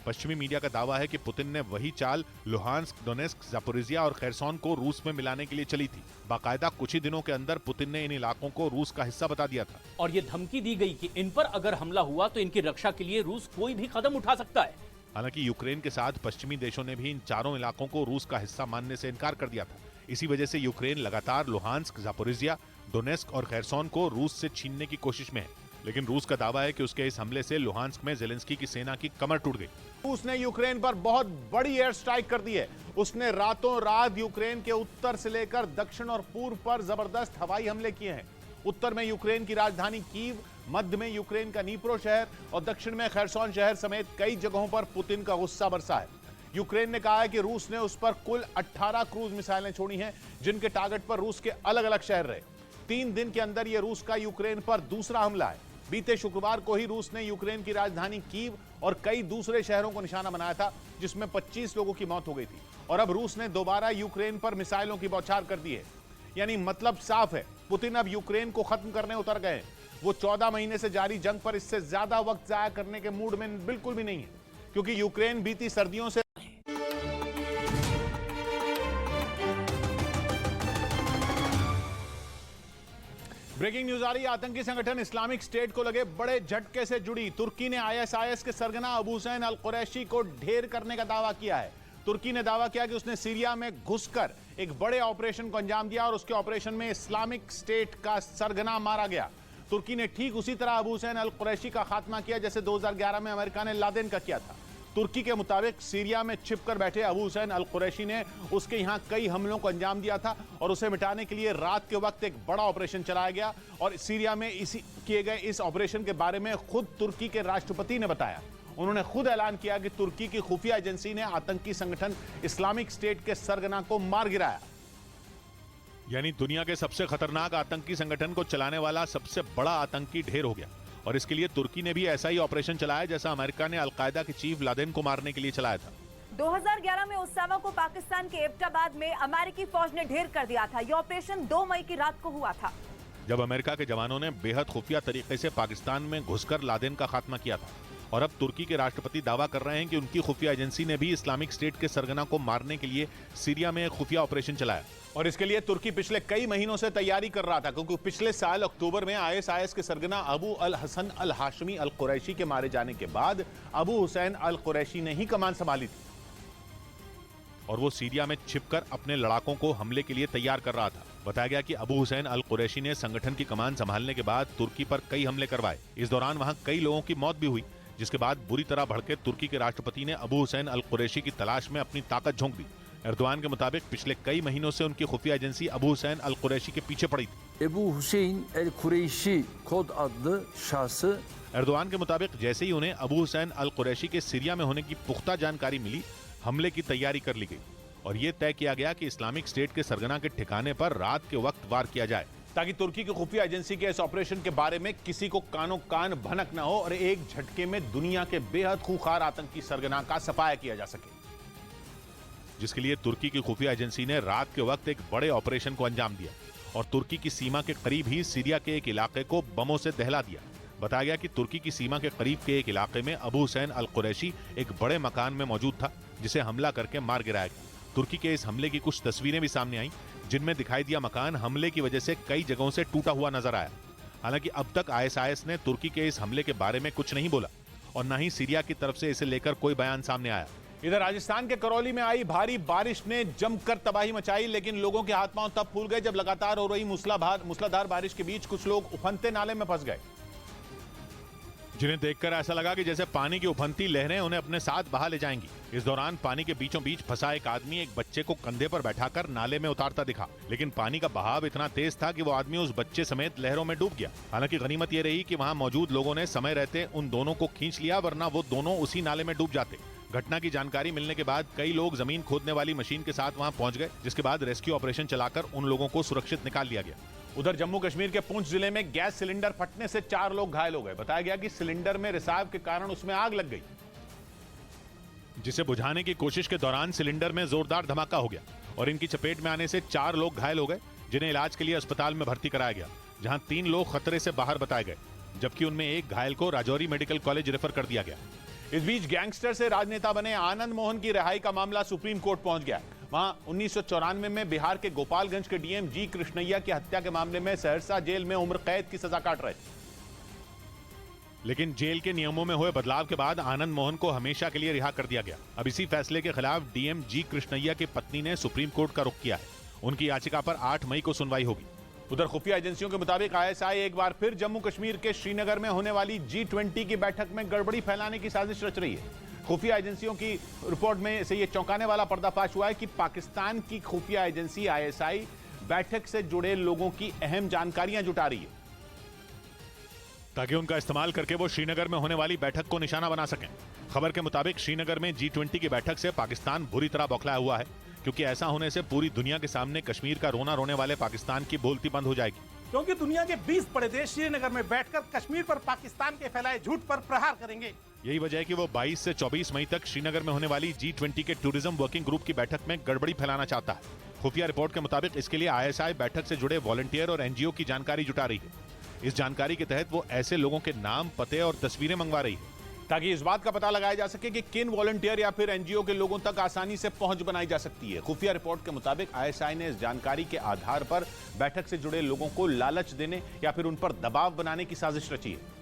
पश्चिमी मीडिया का दावा है कि पुतिन ने वही चाल लुहांस्क, डोनेस्क, जापोरिजिया और खैरसोन को रूस में मिलाने के लिए चली थी। बाकायदा कुछ ही दिनों के अंदर पुतिन ने इन इलाकों को रूस का हिस्सा बता दिया था और ये धमकी दी गई कि इन पर अगर हमला हुआ तो इनकी रक्षा के लिए रूस कोई भी कदम उठा सकता है। हालांकि यूक्रेन के साथ पश्चिमी देशों ने भी इन चारों इलाकों को रूस का हिस्सा मानने से इनकार कर दिया था। इसी वजह से यूक्रेन लगातार लुहांस्क, जापोरिजिया, डोनेस्क और खैरसोन को रूस से छीनने की कोशिश में है। लेकिन रूस का दावा है कि उसके इस हमले से लुहांस्क में ज़ेलेंस्की की सेना की कमर टूट गई। रूस ने यूक्रेन पर बहुत बड़ी एयर स्ट्राइक कर दी है। उसने रातों रात यूक्रेन के उत्तर से लेकर दक्षिण और पूर्व पर जबरदस्त हवाई हमले किए हैं। उत्तर में यूक्रेन की राजधानी कीव, मध्य में यूक्रेन का नीप्रो शहर और दक्षिण में खैरसोन शहर समेत कई जगहों पर पुतिन का गुस्सा बरसा है। यूक्रेन ने कहा है कि रूस ने उस पर कुल 18 क्रूज मिसाइलें छोड़ी हैं, जिनके टारगेट पर रूस के अलग अलग शहर रहे। 3 दिन के अंदर यह रूस का यूक्रेन पर दूसरा हमला है। बीते शुक्रवार को ही रूस ने यूक्रेन की राजधानी कीव और कई दूसरे शहरों को निशाना बनाया था, जिसमें 25 लोगों की मौत हो गई थी। और अब रूस ने दोबारा यूक्रेन पर मिसाइलों की बौछार कर दी है। यानी मतलब साफ है, पुतिन अब यूक्रेन को खत्म करने उतर गए हैं। वो 14 महीने से जारी जंग पर इससे ज्यादा वक्त जाया करने के मूड में बिल्कुल भी नहीं है, क्योंकि यूक्रेन बीती सर्दियों से ब्रेकिंग न्यूज आ रही है। आतंकी संगठन इस्लामिक स्टेट को लगे बड़े झटके से जुड़ी तुर्की ने आईएसआईएस के सरगना अबू हुसैन अल कुरैशी को ढेर करने का दावा किया है। तुर्की ने दावा किया कि उसने सीरिया में घुसकर एक बड़े ऑपरेशन को अंजाम दिया और उसके ऑपरेशन में इस्लामिक स्टेट का सरगना मारा गया। तुर्की ने ठीक उसी तरह अबू हुसैन अल कुरैशी का खात्मा किया जैसे 2011 में अमेरिका ने लादेन का किया था। तुर्की के मुताबिक सीरिया में छिपकर बैठे अबू हुसैन अल कुरैशी ने उसके यहां कई हमलों को अंजाम दिया था और उसे मिटाने के लिए रात के वक्त एक बड़ा ऑपरेशन चलाया गया। और सीरिया में किए गए इस ऑपरेशन के बारे में खुद तुर्की के राष्ट्रपति ने बताया। उन्होंने खुद ऐलान किया कि तुर्की की खुफिया एजेंसी ने आतंकी संगठन इस्लामिक स्टेट के सरगना को मार गिराया। यानी दुनिया के सबसे खतरनाक आतंकी संगठन को चलाने वाला सबसे बड़ा आतंकी ढेर हो गया। और इसके लिए तुर्की ने भी ऐसा ही ऑपरेशन चलाया जैसा अमेरिका ने अलकायदा के चीफ लादेन को मारने के लिए चलाया था। 2011 में उसामा को पाकिस्तान के एबटाबाद में अमेरिकी फौज ने ढेर कर दिया था। यह ऑपरेशन 2 मई की रात को हुआ था, जब अमेरिका के जवानों ने बेहद खुफिया तरीके से पाकिस्तान में घुसकर लादेन का खात्मा किया था। और अब तुर्की के राष्ट्रपति दावा कर रहे हैं कि उनकी खुफिया एजेंसी ने भी इस्लामिक स्टेट के सरगना को मारने के लिए सीरिया में एक खुफिया ऑपरेशन चलाया। और इसके लिए तुर्की पिछले कई महीनों से तैयारी कर रहा था, क्योंकि पिछले साल अक्टूबर में आईएसआईएस के सरगना अबू अल हसन अल हाशमी अल कुरैशी के मारे जाने के बाद अबू हुसैन अल कुरैशी ने ही कमान संभाली थी और वो सीरिया में छिपकर अपने लड़ाकों को हमले के लिए तैयार कर रहा था। बताया गया कि अबू हुसैन अल कुरैशी ने संगठन की कमान संभालने के बाद तुर्की पर कई हमले करवाए। इस दौरान वहां कई लोगों की मौत भी हुई, जिसके बाद बुरी तरह भड़के तुर्की के राष्ट्रपति ने अबू हुसैन अल कुरैशी की तलाश में अपनी ताकत झोंक दी। एर्दोआन के मुताबिक पिछले कई महीनों से उनकी खुफिया एजेंसी अबू हुसैन अल कुरैशी के पीछे पड़ी थी। Ebu Hüseyin el Kureyşi kod adlı şahsı Erdogan के मुताबिक जैसे ही उन्हें अबू हुसैन अल कुरैशी के सीरिया में होने की पुख्ता जानकारी मिली, हमले की तैयारी कर ली गई और ये तय किया गया कि इस्लामिक स्टेट के सरगना के ठिकाने पर रात के वक्त वार किया जाए, ताकि तुर्की की खुफिया एजेंसी के इस ऑपरेशन के बारे में किसी को कानो कान भनक न हो और एक झटके में दुनिया के बेहद खूंखार आतंकी सरगना का सफाया किया जा सके। जिसके लिए तुर्की की खुफिया एजेंसी ने रात के वक्त एक बड़े ऑपरेशन को अंजाम दिया और तुर्की की सीमा के करीब ही सीरिया के एक इलाके को बमों से दहला दिया। बताया गया कि तुर्की की सीमा के करीब के एक इलाके में अबू हुसैन अल कुरैशी एक बड़े मकान में मौजूद था, जिसे हमला करके मार गिराया गया। तुर्की के इस हमले की कुछ तस्वीरें भी सामने आई, जिनमें दिखाई दिया मकान हमले की वजह से कई जगहों से टूटा हुआ नजर आया। हालांकि अब तक आईएसआईएस ने तुर्की के इस हमले के बारे में कुछ नहीं बोला और न ही सीरिया की तरफ से इसे लेकर कोई बयान सामने आया। इधर राजस्थान के करौली में आई भारी बारिश ने जमकर तबाही मचाई, लेकिन लोगों के हाथ पांव तब फूल गए जब लगातार हो रही मूसलाधार बारिश के बीच कुछ लोग उफनते नाले में फंस गए, जिन्हें देखकर ऐसा लगा कि जैसे पानी की उफनती लहरें उन्हें अपने साथ बहा ले जाएंगी। इस दौरान पानी के बीचों बीच फंसा एक आदमी एक बच्चे को कंधे पर बैठाकर नाले में उतारता दिखा, लेकिन पानी का बहाव इतना तेज था कि वो आदमी उस बच्चे समेत लहरों में डूब गया। हालांकि गनीमत ये रही कि वहां मौजूद लोगों ने समय रहते उन दोनों को खींच लिया, वरना वो दोनों उसी नाले में डूब जाते। घटना की जानकारी मिलने के बाद कई लोग जमीन खोदने वाली मशीन के साथ वहां पहुंच गए, जिसके बाद रेस्क्यू ऑपरेशन चलाकर उन लोगों को सुरक्षित निकाल लिया गया। उधर जम्मू कश्मीर के पुंछ जिले में गैस सिलेंडर फटने से 4 लोग घायल हो गए। बताया गया कि सिलेंडर में रिसाव के कारण उसमें आग लग गई, जिसे बुझाने की कोशिश के दौरान सिलेंडर में जोरदार धमाका हो गया और इनकी चपेट में आने से 4 लोग घायल हो गए, जिन्हें इलाज के लिए अस्पताल में भर्ती कराया गया, जहां 3 लोग खतरे से बाहर बताए गए, जबकि उनमें एक घायल को राजौरी मेडिकल कॉलेज रेफर कर दिया गया। इस बीच गैंगस्टर से राजनेता बने आनंद मोहन की रिहाई का मामला सुप्रीम कोर्ट पहुंच गया। वहां 1994 में बिहार के गोपालगंज के डीएम जी कृष्णैया की हत्या के मामले में सहरसा जेल में उम्र कैद की सजा काट रहे थे। लेकिन जेल के नियमों में हुए बदलाव के बाद आनंद मोहन को हमेशा के लिए रिहा कर दिया गया। अब इसी फैसले के खिलाफ डीएम जी कृष्णैया की पत्नी ने सुप्रीम कोर्ट का रुख किया है। उनकी याचिका पर 8 मई को सुनवाई होगी। उधर खुफिया एजेंसियों के मुताबिक आईएसआई एक बार फिर जम्मू कश्मीर के श्रीनगर में होने वाली G20 की बैठक में गड़बड़ी फैलाने की साजिश रच रही है। खुफिया एजेंसियों की रिपोर्ट में से यह चौंकाने वाला पर्दाफाश हुआ है कि पाकिस्तान की खुफिया एजेंसी आईएसआई बैठक से जुड़े लोगों की अहम जानकारियां जुटा रही है ताकि उनका इस्तेमाल करके वो श्रीनगर में होने वाली बैठक को निशाना बना सकें। खबर के मुताबिक श्रीनगर में G20 की बैठक से पाकिस्तान बुरी तरह बौखलाया हुआ है, क्योंकि ऐसा होने से पूरी दुनिया के सामने कश्मीर का रोना रोने वाले पाकिस्तान की बोलती बंद हो जाएगी। क्योंकि दुनिया के 20 बड़े देश श्रीनगर में बैठकर कश्मीर पर पाकिस्तान के फैलाए झूठ पर प्रहार करेंगे। यही वजह है कि वो 22 से 24 मई तक श्रीनगर में होने वाली G20 के टूरिज्म वर्किंग ग्रुप की बैठक में गड़बड़ी फैलाना चाहता है। खुफिया रिपोर्ट के मुताबिक इसके लिए आईएसआई बैठक से जुड़े वॉलंटियर और एनजीओ की जानकारी जुटा रही है। इस जानकारी के तहत वो ऐसे लोगों के नाम, पते और तस्वीरें मंगवा रही है ताकि इस बात का पता लगाया जा सके कि किन वॉलंटियर या फिर एनजीओ के लोगों तक आसानी से पहुंच बनाई जा सकती है। खुफिया रिपोर्ट के मुताबिक आईएसआई ने इस जानकारी के आधार पर बैठक से जुड़े लोगों को लालच देने या फिर उन पर दबाव बनाने की साजिश रची है।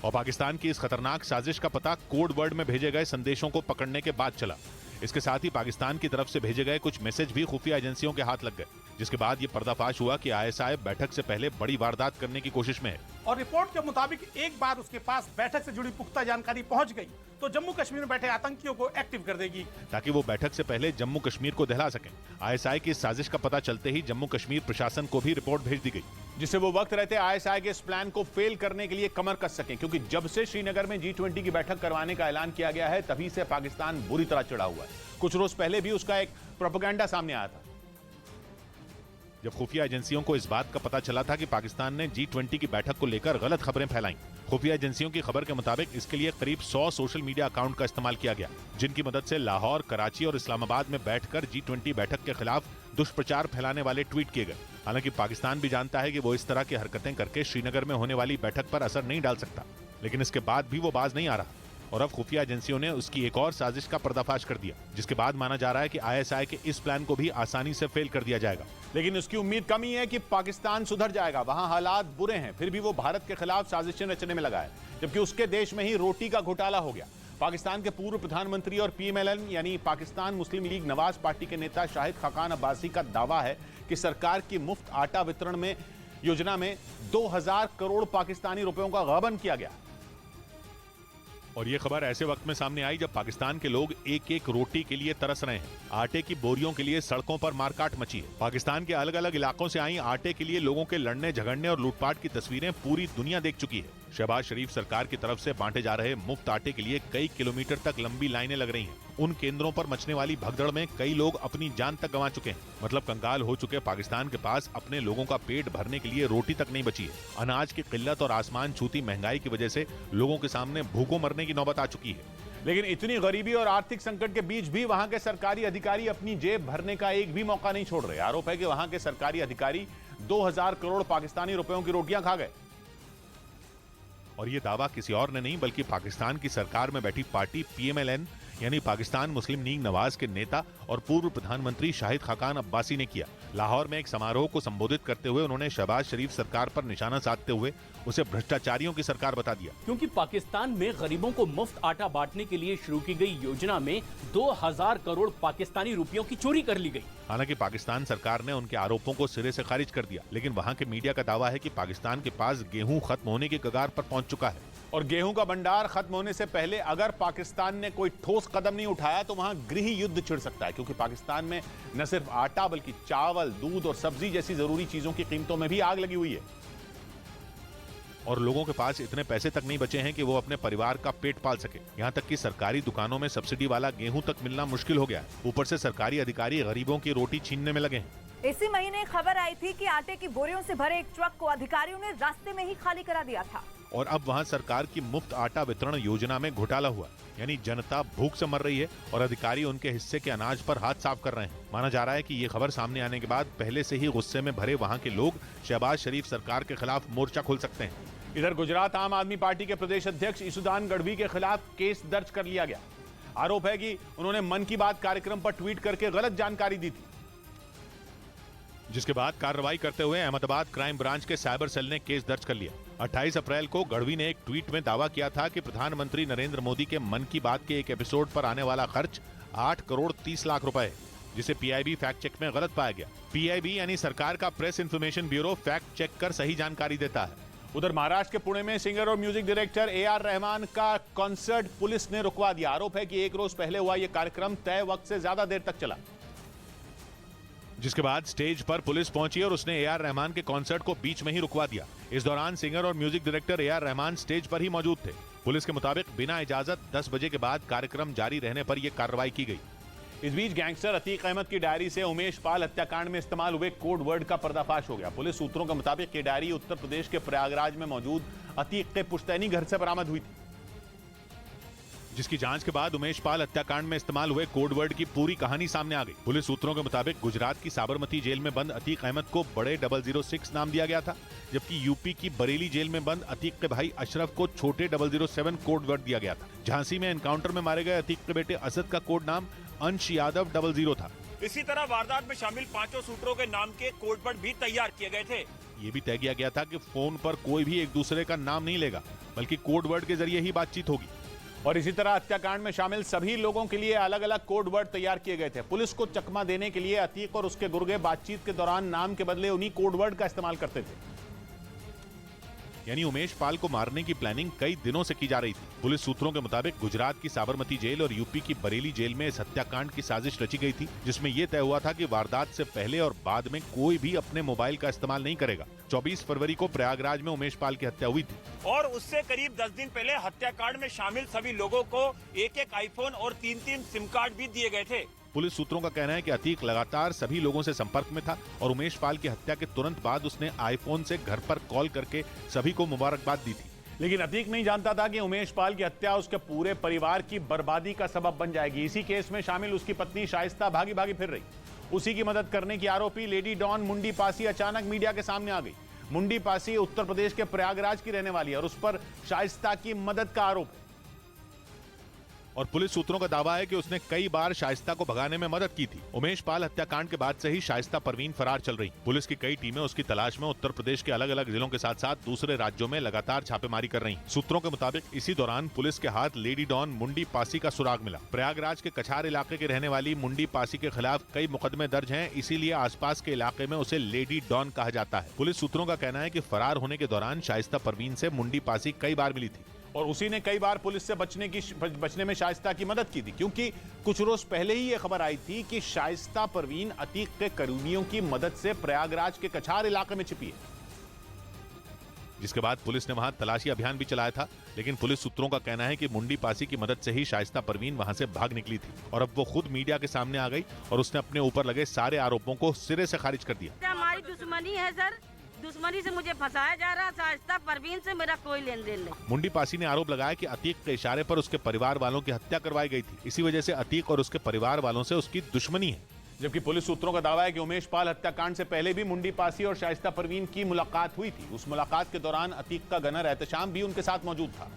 और पाकिस्तान की इस खतरनाक साजिश का पता कोड वर्ड में भेजे गए संदेशों को पकड़ने के बाद चला। इसके साथ ही पाकिस्तान की तरफ से भेजे गए कुछ मैसेज भी खुफिया एजेंसियों के हाथ लग गए, जिसके बाद ये पर्दाफाश हुआ कि आईएसआई बैठक से पहले बड़ी वारदात करने की कोशिश में है। और रिपोर्ट के मुताबिक एक बार उसके पास बैठक से जुड़ी पुख्ता जानकारी पहुंच गई तो जम्मू कश्मीर में बैठे आतंकियों को एक्टिव कर देगी, ताकि वो बैठक से पहले जम्मू कश्मीर को दहला सकें। आईएसआई की इस साजिश का पता चलते ही जम्मू कश्मीर प्रशासन को भी रिपोर्ट भेज दी गई, जिससे वो वक्त रहते आईएसआई के इस प्लान को फेल करने के लिए कमर कस सकें। क्योंकि जब से श्रीनगर में G20 की बैठक करवाने का ऐलान किया गया है, तभी से पाकिस्तान बुरी तरह चिढ़ा हुआ है। कुछ रोज पहले भी उसका एक प्रोपेगेंडा सामने आया था। जब खुफिया एजेंसियों को इस बात का पता चला था कि पाकिस्तान ने G20 की बैठक को लेकर गलत खबरें फैलाई। खुफिया एजेंसियों की खबर के मुताबिक इसके लिए करीब 100 सोशल मीडिया अकाउंट का इस्तेमाल किया गया, जिनकी मदद से लाहौर, कराची और इस्लामाबाद में बैठकर G20 बैठक के खिलाफ दुष्प्रचार फैलाने वाले ट्वीट किए गए। हालांकि पाकिस्तान भी जानता है कि वो इस तरह की हरकतें करके श्रीनगर में होने वाली बैठक पर असर नहीं डाल सकता, लेकिन इसके बाद भी वो बाज नहीं आ रहा। और अब खुफिया एजेंसियों ने उसकी एक और साजिश का पर्दाफाश कर दिया, जिसके बाद माना जा रहा है कि आईएसआई के इस प्लान को भी आसानी से फेल कर दिया जाएगा। लेकिन उसकी उम्मीद कम ही है कि पाकिस्तान सुधर जाएगा। वहां हालात बुरे हैं, फिर भी वो भारत के खिलाफ साजिशें रचने में लगा है, जबकि उसके देश में ही रोटी का घोटाला हो गया। पाकिस्तान के पूर्व प्रधानमंत्री और PMLN यानी पाकिस्तान मुस्लिम लीग नवाज पार्टी के नेता शाहिद खाकान अब्बासी का दावा है कि सरकार की मुफ्त आटा वितरण में योजना में 2000 करोड़ पाकिस्तानी रुपयों का गबन किया गया। और ये खबर ऐसे वक्त में सामने आई जब पाकिस्तान के लोग एक एक रोटी के लिए तरस रहे हैं। आटे की बोरियों के लिए सड़कों पर मारकाट मची है। पाकिस्तान के अलग अलग इलाकों से आई आटे के लिए लोगों के लड़ने झगड़ने और लूटपाट की तस्वीरें पूरी दुनिया देख चुकी है। शहबाज शरीफ सरकार की तरफ से बांटे जा रहे मुफ्त आटे के लिए कई किलोमीटर तक लंबी लाइनें लग रही हैं। उन केंद्रों पर मचने वाली भगदड़ में कई लोग अपनी जान तक गंवा चुके हैं। मतलब कंगाल हो चुके पाकिस्तान के पास अपने लोगों का पेट भरने के लिए रोटी तक नहीं बची है। अनाज की किल्लत और आसमान छूती महंगाई की वजह से लोगों के सामने भूखों मरने की नौबत आ चुकी है। लेकिन इतनी गरीबी और आर्थिक संकट के बीच भी वहां के सरकारी अधिकारी अपनी जेब भरने का एक भी मौका नहीं छोड़ रहे। आरोप है कि वहां के सरकारी अधिकारी 2000 करोड़ पाकिस्तानी रुपयों की रोटियां खा गए। और ये दावा किसी और ने नहीं बल्कि पाकिस्तान की सरकार में बैठी पार्टी PMLN यानी पाकिस्तान मुस्लिम लीग नवाज के नेता और पूर्व प्रधानमंत्री शाहिद खाकान अब्बासी ने किया। लाहौर में एक समारोह को संबोधित करते हुए उन्होंने शहबाज शरीफ सरकार पर निशाना साधते हुए उसे भ्रष्टाचारियों की सरकार बता दिया। क्योंकि पाकिस्तान में गरीबों को मुफ्त आटा बांटने के लिए शुरू की गई योजना में 2000 करोड़ पाकिस्तानी रुपयों की चोरी कर ली गई। हालांकि पाकिस्तान सरकार ने उनके आरोपों को सिरे से खारिज कर दिया, लेकिन वहां के मीडिया का दावा है कि पाकिस्तान के पास गेहूं खत्म होने की कगार पर पहुंच चुका है। और गेहूं का भंडार खत्म होने से पहले अगर पाकिस्तान ने कोई ठोस कदम नहीं उठाया तो वहां गृह युद्ध छिड़ सकता है। क्योंकि पाकिस्तान में न सिर्फ आटा बल्कि चावल, दूध और सब्जी जैसी जरूरी चीजों की कीमतों में भी आग लगी हुई है। और लोगों के पास इतने पैसे तक नहीं बचे हैं कि वो अपने परिवार का पेट पाल सके। यहाँ तक कि सरकारी दुकानों में सब्सिडी वाला गेहूं तक मिलना मुश्किल हो गया है। ऊपर से सरकारी अधिकारी गरीबों की रोटी छीनने में लगे हैं। इसी महीने खबर आई थी कि आटे की बोरियों से भरे एक ट्रक को अधिकारियों ने रास्ते में ही खाली करा दिया था। और अब वहां सरकार की मुफ्त आटा वितरण योजना में घोटाला हुआ, यानी जनता भूख से मर रही है और अधिकारी उनके हिस्से के अनाज पर हाथ साफ कर रहे हैं। माना जा रहा है कि ये खबर सामने आने के बाद पहले से ही गुस्से में भरे वहां के लोग शहबाज शरीफ सरकार के खिलाफ मोर्चा खोल सकते हैं। इधर गुजरात आम आदमी पार्टी के प्रदेश अध्यक्ष ईसुदान गढ़वी के खिलाफ केस दर्ज कर लिया गया। आरोप है कि उन्होंने मन की बात कार्यक्रम पर ट्वीट करके गलत जानकारी दी थी, जिसके बाद कार्रवाई करते हुए अहमदाबाद क्राइम ब्रांच के साइबर सेल ने केस दर्ज कर लिया। 28 अप्रैल को गढ़वी ने एक ट्वीट में दावा किया था कि प्रधानमंत्री नरेंद्र मोदी के मन की बात के एक एपिसोड पर आने वाला खर्च 8 करोड़ 30 लाख रुपए है, जिसे पीआईबी फैक्ट चेक में गलत पाया गया। पीआईबी यानी सरकार का press information bureau fact check कर सही जानकारी देता है। उधर महाराष्ट्र के पुणे में सिंगर और म्यूजिक डायरेक्टर ए.आर. रहमान का कॉन्सर्ट पुलिस ने रुकवा दिया। आरोप है कि एक रोज पहले हुआ यह कार्यक्रम तय वक्त से ज्यादा देर तक चला, जिसके बाद स्टेज पर पुलिस पहुंची और उसने ए.आर. रहमान के कॉन्सर्ट को बीच में ही रुकवा दिया। इस दौरान सिंगर और music director AR. Rahman stage पर ही मौजूद थे। पुलिस के मुताबिक बिना इजाजत 10 बजे के बाद कार्यक्रम जारी रहने पर यह कार्रवाई की गई। इस बीच गैंगस्टर अतीक अहमद की डायरी से उमेश पाल हत्याकांड में इस्तेमाल हुए कोड वर्ड का पर्दाफाश हो गया। पुलिस सूत्रों के मुताबिक ये डायरी उत्तर प्रदेश के प्रयागराज में मौजूद अतीक के पुश्तैनी घर से बरामद हुई थी, जिसकी जांच के बाद उमेश पाल हत्याकांड में इस्तेमाल हुए कोड वर्ड की पूरी कहानी सामने आ गई। पुलिस सूत्रों के मुताबिक गुजरात की साबरमती जेल में बंद अतीक अहमद को बड़े 006 नाम दिया गया था, जबकि यूपी की बरेली जेल में बंद अतीक के भाई अशरफ को छोटे 007 कोड वर्ड दिया गया था। झांसी में एनकाउंटर में मारे गए अतीक के बेटे असद का कोड नाम अंश यादव 00 था। इसी तरह वारदात में शामिल 5 शूटरों के नाम के कोड वर्ड भी तैयार किए गए थे। ये भी तय किया गया था कि फोन पर कोई भी एक दूसरे का नाम नहीं लेगा, बल्कि कोड वर्ड के जरिए ही बातचीत होगी। और इसी तरह हत्याकांड में शामिल सभी लोगों के लिए अलग अलग कोड वर्ड तैयार किए गए थे। पुलिस को चकमा देने के लिए अतीक और उसके गुर्गे बातचीत के दौरान नाम के बदले उन्हीं कोड वर्ड का इस्तेमाल करते थे। यानी उमेश पाल को मारने की प्लानिंग कई दिनों से की जा रही थी। पुलिस सूत्रों के मुताबिक गुजरात की साबरमती जेल और यूपी की बरेली जेल में इस हत्याकांड की साजिश रची गई थी, जिसमें यह तय हुआ था कि वारदात से पहले और बाद में कोई भी अपने मोबाइल का इस्तेमाल नहीं करेगा। 24 फरवरी को प्रयागराज में उमेश पाल की हत्या हुई थी और उससे करीब 10 दिन पहले हत्याकांड में शामिल सभी लोगों को एक आईफोन और 3 सिम कार्ड भी दिए गए थे। पुलिस सूत्रों का कहना है कि अतीक लगातार सभी लोगों से संपर्क में था और उमेश पाल की हत्या के तुरंत बाद उसने आईफोन से घर पर कॉल करके सभी को मुबारकबाद दी थी। लेकिन अतीक नहीं जानता था कि उमेश पाल की हत्या उसके पूरे परिवार की बर्बादी का सबब बन जाएगी। इसी केस में शामिल उसकी पत्नी शाइस्ता भागी भागी फिर रही। उसी की मदद करने की आरोपी लेडी डॉन मुंडी पासी अचानक मीडिया के सामने आ गई। मुंडी पासी उत्तर प्रदेश के प्रयागराज की रहने वाली है और उस पर शाइस्ता की मदद का आरोप है। और पुलिस सूत्रों का दावा है कि उसने कई बार शाइस्ता को भगाने में मदद की थी। उमेश पाल हत्याकांड के बाद से ही शाइस्ता परवीन फरार चल रही। पुलिस की कई टीमें उसकी तलाश में उत्तर प्रदेश के अलग अलग जिलों के साथ साथ दूसरे राज्यों में लगातार छापेमारी कर रही। सूत्रों के मुताबिक इसी दौरान पुलिस के हाथ लेडी डॉन मुंडी पासी का सुराग मिला। प्रयागराज के कछार इलाके के रहने वाली मुंडी पासी के खिलाफ कई मुकदमे दर्ज हैं, इसीलिए आसपास के इलाके में उसे लेडी डॉन कहा जाता है। पुलिस सूत्रों का कहना है कि फरार होने के दौरान शाइस्ता परवीन से मुंडी पासी कई बार मिली थी और उसी ने कई बार पुलिस से बचने में शाइस्ता की मदद की थी, क्योंकि कुछ रोज पहले ही यह खबर आई थी कि शाइस्ता परवीन अतीक के करीबियों की मदद से प्रयागराज के कछार इलाके में छिपी है। जिसके बाद पुलिस ने वहां तलाशी अभियान भी चलाया था, लेकिन पुलिस सूत्रों का कहना है कि मुंडी पासी की मदद से ही शाइस्ता परवीन वहां से भाग निकली थी और अब वो खुद मीडिया के सामने आ गई और उसने अपने ऊपर लगे सारे आरोपों को सिरे से खारिज कर दिया। हमारी दुश्मनी है सर, दुश्मनी से मुझे फंसाया जा रहा। शाइस्ता परवीन से मेरा कोई लेन देन नहीं। मुंडी पासी ने आरोप लगाया कि अतीक के इशारे पर उसके परिवार वालों की हत्या करवाई गई थी। इसी वजह से अतीक और उसके परिवार वालों से उसकी दुश्मनी है। जबकि पुलिस सूत्रों का दावा है कि उमेश पाल हत्याकांड से पहले भी मुंडी पासी और शाइस्ता परवीन की मुलाकात हुई थी। उस मुलाकात के दौरान अतीक का गनर एहतशाम भी उनके साथ मौजूद था,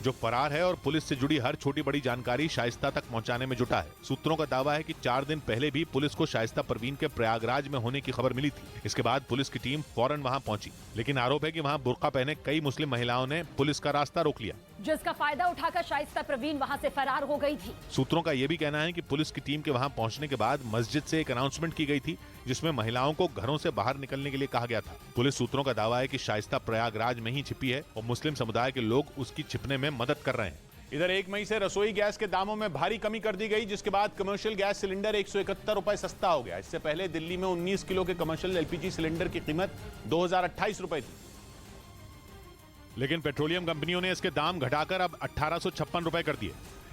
जो फरार है और पुलिस से जुड़ी हर छोटी बड़ी जानकारी शाइस्ता तक पहुंचाने में जुटा है। सूत्रों का दावा है कि 4 दिन पहले भी पुलिस को शाइस्ता परवीन के प्रयागराज में होने की खबर मिली थी। इसके बाद पुलिस की टीम फौरन वहां पहुंची, लेकिन आरोप है कि वहां बुर्का पहने कई मुस्लिम महिलाओं ने पुलिस का रास्ता रोक लिया, जिसका फायदा उठाकर शाइस्ता परवीन वहां से फरार हो गई थी। सूत्रों का यह भी कहना है कि पुलिस की टीम के वहां पहुंचने के बाद मस्जिद से एक अनाउंसमेंट की गई थी, जिसमें महिलाओं को घरों से बाहर निकलने के लिए कहा गया था। पुलिस सूत्रों का दावा है कि शाइस्ता प्रयागराज में ही छिपी है और मुस्लिम समुदाय के लोग उसकी छिपने में मदद कर रहे हैं। इधर 1 मई से रसोई गैस के दामों में भारी कमी कर दी गई, जिसके बाद कमर्शियल गैस सिलेंडर 171 रुपए सस्ता हो गया। इससे पहले दिल्ली में 19 किलो के कमर्शियल एलपीजी सिलेंडर की कीमत 2028 रुपए थी, लेकिन पेट्रोलियम कंपनियों ने इसके दाम घटाकर अब 1856 रुपए कर दिए।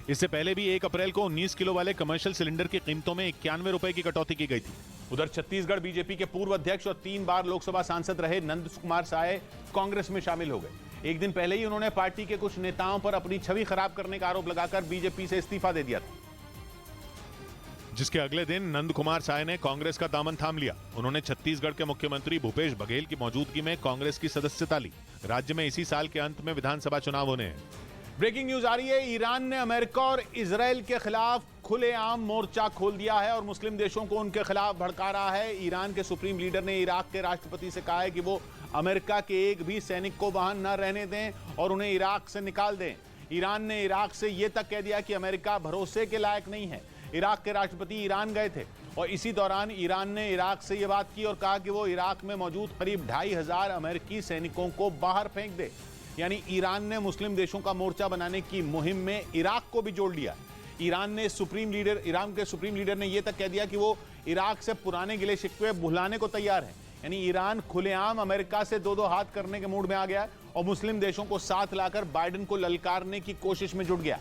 इससे पहले भी 1 अप्रैल को 19 किलो वाले कमर्शियल सिलेंडर की कीमतों में 91 रुपए की कटौती की गई थी। उधर छत्तीसगढ़ बीजेपी के पूर्व अध्यक्ष और 3 बार लोकसभा सांसद रहे नंद कुमार साय कांग्रेस में शामिल हो गए। एक दिन पहले ही उन्होंने पार्टी के कुछ नेताओं पर अपनी छवि खराब करने का आरोप लगाकर बीजेपी से इस्तीफा दे दिया था, जिसके अगले दिन नंद कुमार साय ने कांग्रेस का दामन थाम लिया। उन्होंने छत्तीसगढ़ के मुख्यमंत्री भूपेश बघेल की मौजूदगी में कांग्रेस की सदस्यता ली। राज्य में इसी साल के अंत में विधानसभा चुनाव होने हैं। ब्रेकिंग न्यूज आ रही है। ईरान ने अमेरिका और इजरायल के खिलाफ खुलेआम मोर्चा खोल दिया है और मुस्लिम देशों को उनके खिलाफ भड़का रहा है। ईरान के सुप्रीम लीडर ने इराक के राष्ट्रपति से कहा है कि वो अमेरिका के एक भी सैनिक को वहां न रहने दें और उन्हें इराक से निकाल दें। ईरान ने इराक से यह तक कह दिया कि अमेरिका भरोसे के लायक नहीं है। इराक के राष्ट्रपति ईरान गए थे और इसी दौरान ईरान ने इराक से यह बात की और कहा कि वो इराक में मौजूद करीब 2500 अमेरिकी सैनिकों को बाहर फेंक दे। यानी ईरान ने मुस्लिम देशों का मोर्चा बनाने की मुहिम में इराक को भी जोड़ लिया। ईरान के सुप्रीम लीडर ने यह तक कह दिया कि वो इराक से पुराने गिले शिकवे भुलाने को तैयार है। यानी ईरान खुलेआम अमेरिका से दो हाथ करने के मूड में आ गया और मुस्लिम देशों को साथ लाकर बाइडेन को ललकारने की कोशिश में जुट गया।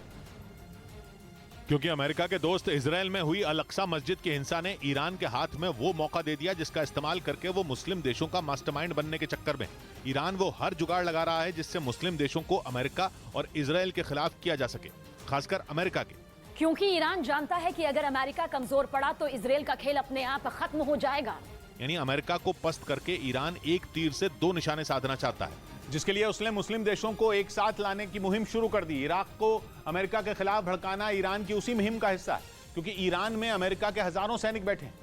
क्योंकि अमेरिका के दोस्त इजरायल में हुई अल-अक्सा मस्जिद की हिंसा ने ईरान के हाथ में वो मौका दे दिया जिसका इस्तेमाल करके वो मुस्लिम देशों का मास्टरमाइंड बनने के चक्कर में ईरान वो हर जुगाड़ लगा रहा है जिससे मुस्लिम देशों को अमेरिका और इजरायल के खिलाफ किया जा सके, खासकर अमेरिका के। क्योंकि ईरान जानता है कि अगर अमेरिका कमजोर पड़ा तो इजरायल का खेल अपने आप खत्म हो जाएगा। यानी अमेरिका को पस्त करके ईरान एक तीर से दो निशाने साधना चाहता है, जिसके लिए उसने मुस्लिम देशों को एक साथ लाने की मुहिम शुरू कर दी। इराक को अमेरिका के खिलाफ भड़काना ईरान की उसी मुहिम का हिस्सा है, क्योंकि ईरान में अमेरिका के हजारों सैनिक बैठे हैं